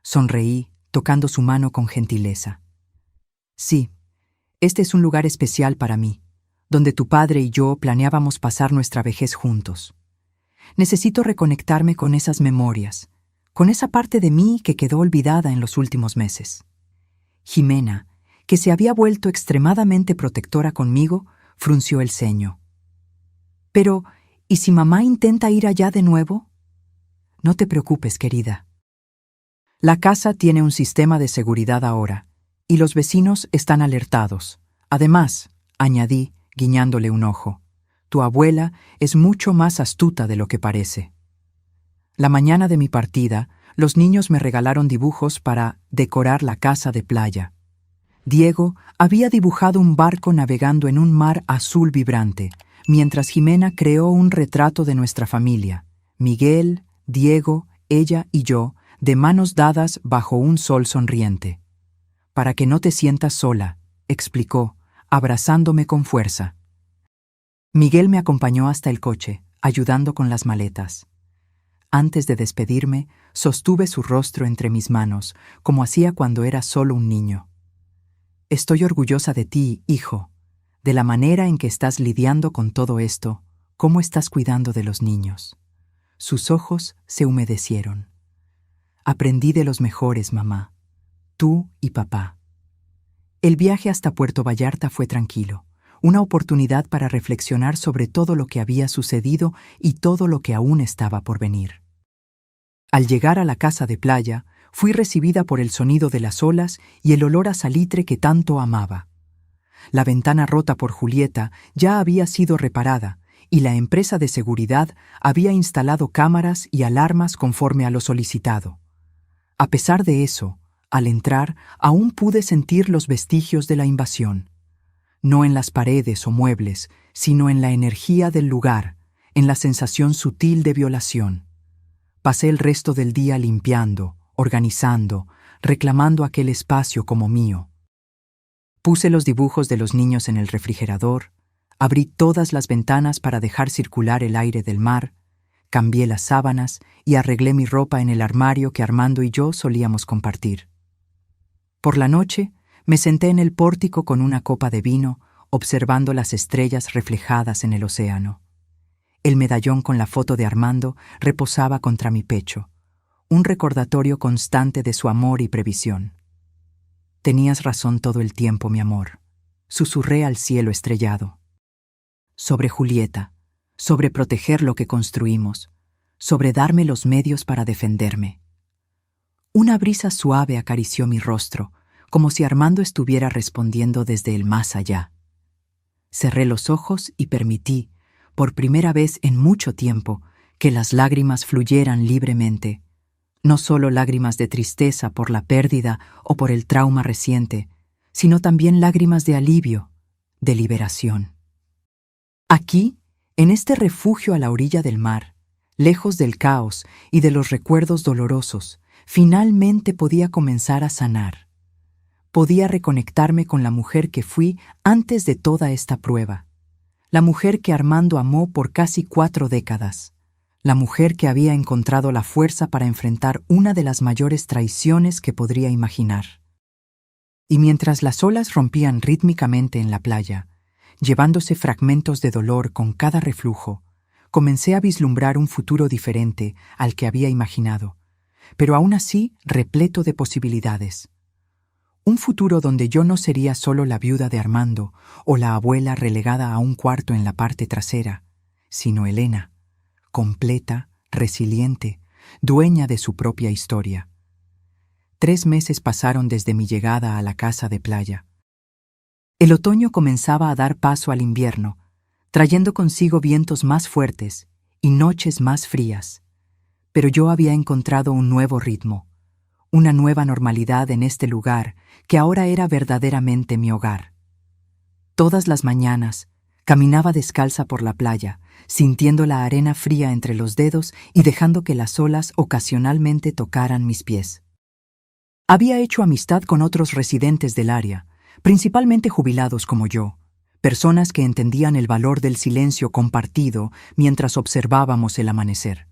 Sonreí, tocando su mano con gentileza. «Sí, este es un lugar especial para mí, donde tu padre y yo planeábamos pasar nuestra vejez juntos. Necesito reconectarme con esas memorias, con esa parte de mí que quedó olvidada en los últimos meses». Jimena, que se había vuelto extremadamente protectora conmigo, frunció el ceño. «Pero, ¿y si mamá intenta ir allá de nuevo?». «No te preocupes, querida. La casa tiene un sistema de seguridad ahora, y los vecinos están alertados. Además», añadí, guiñándole un ojo, «tu abuela es mucho más astuta de lo que parece». La mañana de mi partida, los niños me regalaron dibujos para decorar la casa de playa. Diego había dibujado un barco navegando en un mar azul vibrante, mientras Jimena creó un retrato de nuestra familia, Miguel, Diego, ella y yo, de manos dadas bajo un sol sonriente. «Para que no te sientas sola», explicó, abrazándome con fuerza. Miguel me acompañó hasta el coche, ayudando con las maletas. Antes de despedirme, sostuve su rostro entre mis manos, como hacía cuando era solo un niño. «Estoy orgullosa de ti, hijo, de la manera en que estás lidiando con todo esto, cómo estás cuidando de los niños». Sus ojos se humedecieron. «Aprendí de los mejores, mamá, tú y papá». El viaje hasta Puerto Vallarta fue tranquilo, una oportunidad para reflexionar sobre todo lo que había sucedido y todo lo que aún estaba por venir. Al llegar a la casa de playa, fui recibida por el sonido de las olas y el olor a salitre que tanto amaba. La ventana rota por Julieta ya había sido reparada y la empresa de seguridad había instalado cámaras y alarmas conforme a lo solicitado. A pesar de eso, al entrar, aún pude sentir los vestigios de la invasión. No en las paredes o muebles, sino en la energía del lugar, en la sensación sutil de violación. Pasé el resto del día limpiando, organizando, reclamando aquel espacio como mío. Puse los dibujos de los niños en el refrigerador, Abrí todas las ventanas para dejar circular el aire del mar, cambié las sábanas y arreglé mi ropa en el armario que Armando y yo solíamos compartir. Por la noche, me senté en el pórtico con una copa de vino, observando las estrellas reflejadas en el océano. El medallón con la foto de Armando reposaba contra mi pecho, un recordatorio constante de su amor y previsión. Tenías razón todo el tiempo, mi amor, susurré al cielo estrellado. Sobre Julieta, sobre proteger lo que construimos, sobre darme los medios para defenderme. Una brisa suave acarició mi rostro, como si Armando estuviera respondiendo desde el más allá. Cerré los ojos y permití, por primera vez en mucho tiempo, que las lágrimas fluyeran libremente, no solo lágrimas de tristeza por la pérdida o por el trauma reciente, sino también lágrimas de alivio, de liberación. Aquí, en este refugio a la orilla del mar, lejos del caos y de los recuerdos dolorosos, finalmente podía comenzar a sanar. Podía reconectarme con la mujer que fui antes de toda esta prueba, la mujer que Armando amó por casi 4 décadas, la mujer que había encontrado la fuerza para enfrentar una de las mayores traiciones que podría imaginar. Y mientras las olas rompían rítmicamente en la playa, llevándose fragmentos de dolor con cada reflujo, comencé a vislumbrar un futuro diferente al que había imaginado, pero aún así repleto de posibilidades. Un futuro donde yo no sería solo la viuda de Armando o la abuela relegada a un cuarto en la parte trasera, sino Elena, completa, resiliente, dueña de su propia historia. 3 meses pasaron desde mi llegada a la casa de playa. El otoño comenzaba a dar paso al invierno, trayendo consigo vientos más fuertes y noches más frías. Pero yo había encontrado un nuevo ritmo, una nueva normalidad en este lugar que ahora era verdaderamente mi hogar. Todas las mañanas caminaba descalza por la playa, sintiendo la arena fría entre los dedos y dejando que las olas ocasionalmente tocaran mis pies. Había hecho amistad con otros residentes del área, principalmente jubilados como yo, personas que entendían el valor del silencio compartido mientras observábamos el amanecer.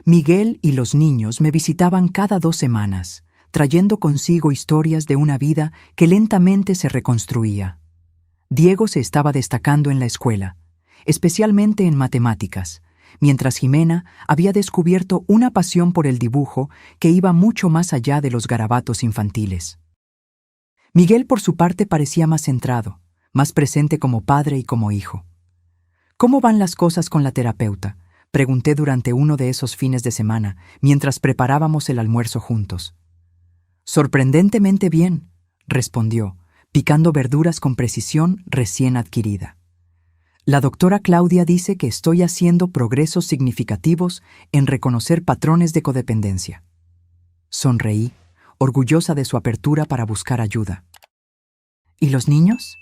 Miguel y los niños me visitaban cada 2 semanas, trayendo consigo historias de una vida que lentamente se reconstruía. Diego se estaba destacando en la escuela, especialmente en matemáticas, mientras Jimena había descubierto una pasión por el dibujo que iba mucho más allá de los garabatos infantiles. Miguel, por su parte, parecía más centrado, más presente como padre y como hijo. ¿Cómo van las cosas con la terapeuta?, pregunté durante uno de esos fines de semana, mientras preparábamos el almuerzo juntos. Sorprendentemente bien, respondió, picando verduras con precisión recién adquirida. La doctora Claudia dice que estoy haciendo progresos significativos en reconocer patrones de codependencia. Sonreí, orgullosa de su apertura para buscar ayuda. ¿Y los niños?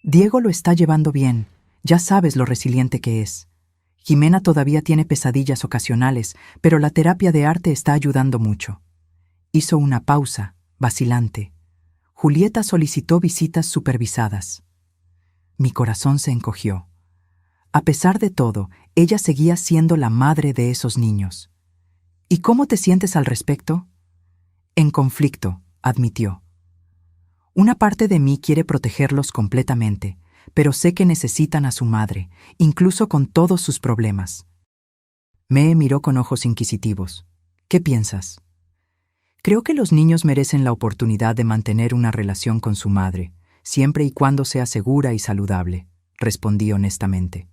Diego lo está llevando bien, ya sabes lo resiliente que es. Jimena todavía tiene pesadillas ocasionales, pero la terapia de arte está ayudando mucho. Hizo una pausa, vacilante. Julieta solicitó visitas supervisadas. Mi corazón se encogió. A pesar de todo, ella seguía siendo la madre de esos niños. ¿Y cómo te sientes al respecto? En conflicto, admitió. Una parte de mí quiere protegerlos completamente, pero sé que necesitan a su madre, incluso con todos sus problemas. Me miró con ojos inquisitivos. ¿Qué piensas? Creo que los niños merecen la oportunidad de mantener una relación con su madre, siempre y cuando sea segura y saludable, respondí honestamente.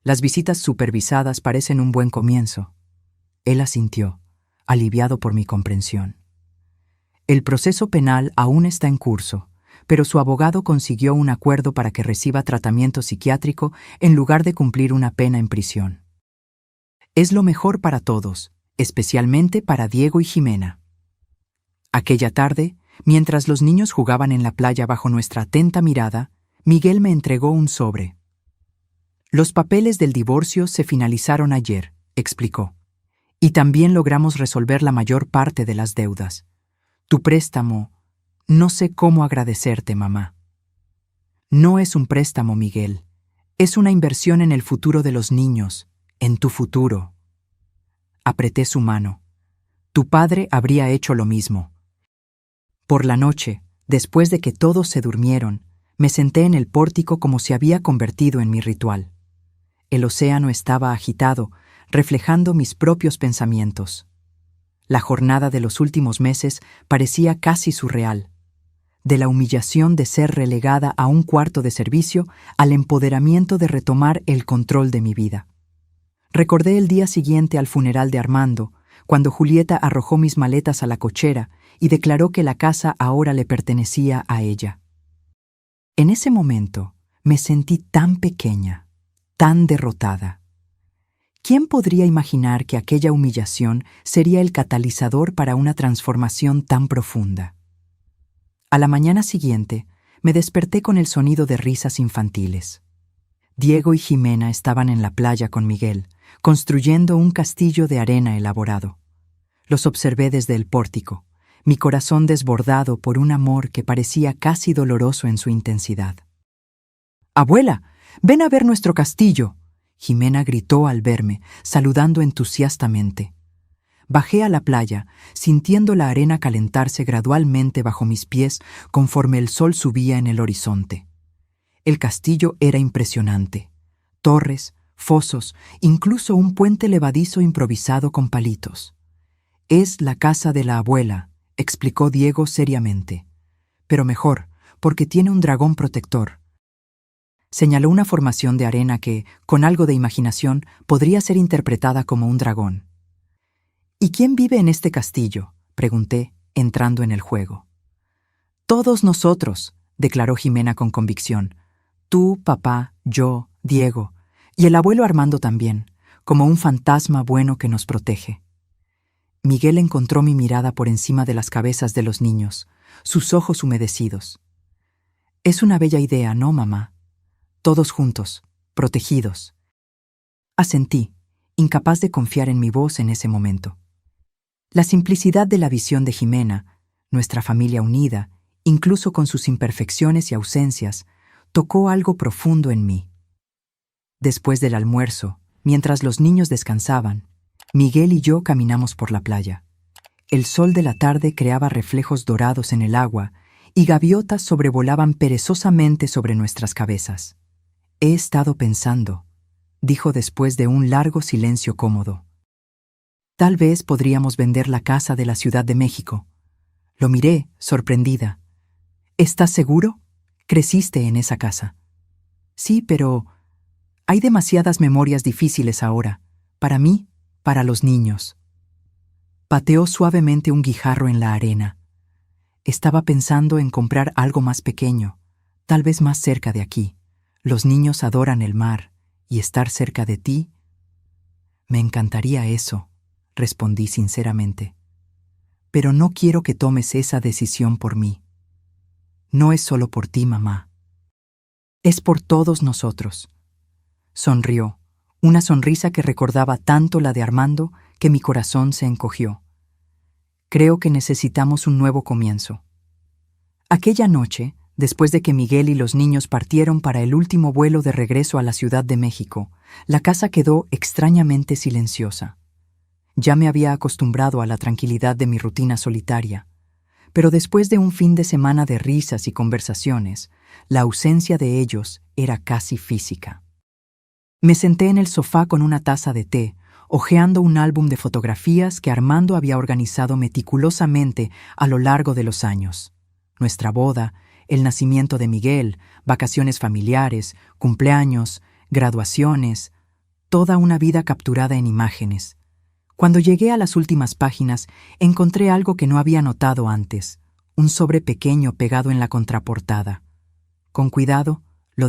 Las visitas supervisadas parecen un buen comienzo. Él asintió, aliviado por mi comprensión. El proceso penal aún está en curso, pero su abogado consiguió un acuerdo para que reciba tratamiento psiquiátrico en lugar de cumplir una pena en prisión. Es lo mejor para todos, especialmente para Diego y Jimena. Aquella tarde, mientras los niños jugaban en la playa bajo nuestra atenta mirada, Miguel me entregó un sobre. Los papeles del divorcio se finalizaron ayer, explicó, y también logramos resolver la mayor parte de las deudas. Tu préstamo, no sé cómo agradecerte, mamá. No es un préstamo, Miguel, Es una inversión en el futuro de los niños, en tu futuro. Apreté su mano. Tu padre habría hecho lo mismo. Por la noche, después de que todos se durmieron, me senté en el pórtico como se había convertido en mi ritual. El océano estaba agitado, reflejando mis propios pensamientos. La jornada de los últimos meses parecía casi surreal. De la humillación de ser relegada a un cuarto de servicio al empoderamiento de retomar el control de mi vida. Recordé el día siguiente al funeral de Armando, cuando Julieta arrojó mis maletas a la cochera y declaró que la casa ahora le pertenecía a ella. En ese momento me sentí tan pequeña, tan derrotada. ¿Quién podría imaginar que aquella humillación sería el catalizador para una transformación tan profunda? A la mañana siguiente, me desperté con el sonido de risas infantiles. Diego y Jimena estaban en la playa con Miguel, construyendo un castillo de arena elaborado. Los observé desde el pórtico, mi corazón desbordado por un amor que parecía casi doloroso en su intensidad. «¡Abuela, ven a ver nuestro castillo!», Jimena gritó al verme, saludando entusiastamente. Bajé a la playa, sintiendo la arena calentarse gradualmente bajo mis pies conforme el sol subía en el horizonte. El castillo era impresionante. Torres, fosos, incluso un puente levadizo improvisado con palitos. «Es la casa de la abuela», explicó Diego seriamente. «Pero mejor, porque tiene un dragón protector». Señaló una formación de arena que, con algo de imaginación, podría ser interpretada como un dragón. «¿Y quién vive en este castillo?», pregunté, entrando en el juego. «Todos nosotros», declaró Jimena con convicción. «Tú, papá, yo, Diego, y el abuelo Armando también, como un fantasma bueno que nos protege». Miguel encontró mi mirada por encima de las cabezas de los niños, sus ojos humedecidos. «Es una bella idea, ¿no, mamá? Todos juntos, protegidos». Asentí, incapaz de confiar en mi voz en ese momento. La simplicidad de la visión de Jimena, nuestra familia unida, incluso con sus imperfecciones y ausencias, tocó algo profundo en mí. Después del almuerzo, mientras los niños descansaban, Miguel y yo caminamos por la playa. El sol de la tarde creaba reflejos dorados en el agua y gaviotas sobrevolaban perezosamente sobre nuestras cabezas. «He estado pensando», dijo después de un largo silencio cómodo. «Tal vez podríamos vender la casa de la Ciudad de México». Lo miré, sorprendida. «¿Estás seguro? Creciste en esa casa». «Sí, pero hay demasiadas memorias difíciles ahora, para mí, para los niños». Pateó suavemente un guijarro en la arena. «Estaba pensando en comprar algo más pequeño, tal vez más cerca de aquí. Los niños adoran el mar, y estar cerca de ti». «Me encantaría eso», respondí sinceramente. «Pero no quiero que tomes esa decisión por mí. No es solo por ti, mamá. Es por todos nosotros». Sonrió, una sonrisa que recordaba tanto la de Armando que mi corazón se encogió. «Creo que necesitamos un nuevo comienzo». Aquella noche, después de que Miguel y los niños partieron para el último vuelo de regreso a la Ciudad de México, la casa quedó extrañamente silenciosa. Ya me había acostumbrado a la tranquilidad de mi rutina solitaria, pero después de un fin de semana de risas y conversaciones, la ausencia de ellos era casi física. Me senté en el sofá con una taza de té, hojeando un álbum de fotografías que Armando había organizado meticulosamente a lo largo de los años. Nuestra boda, el nacimiento de Miguel, vacaciones familiares, cumpleaños, graduaciones, toda una vida capturada en imágenes. Cuando llegué a las últimas páginas, encontré algo que no había notado antes, un sobre pequeño pegado en la contraportada. Con cuidado,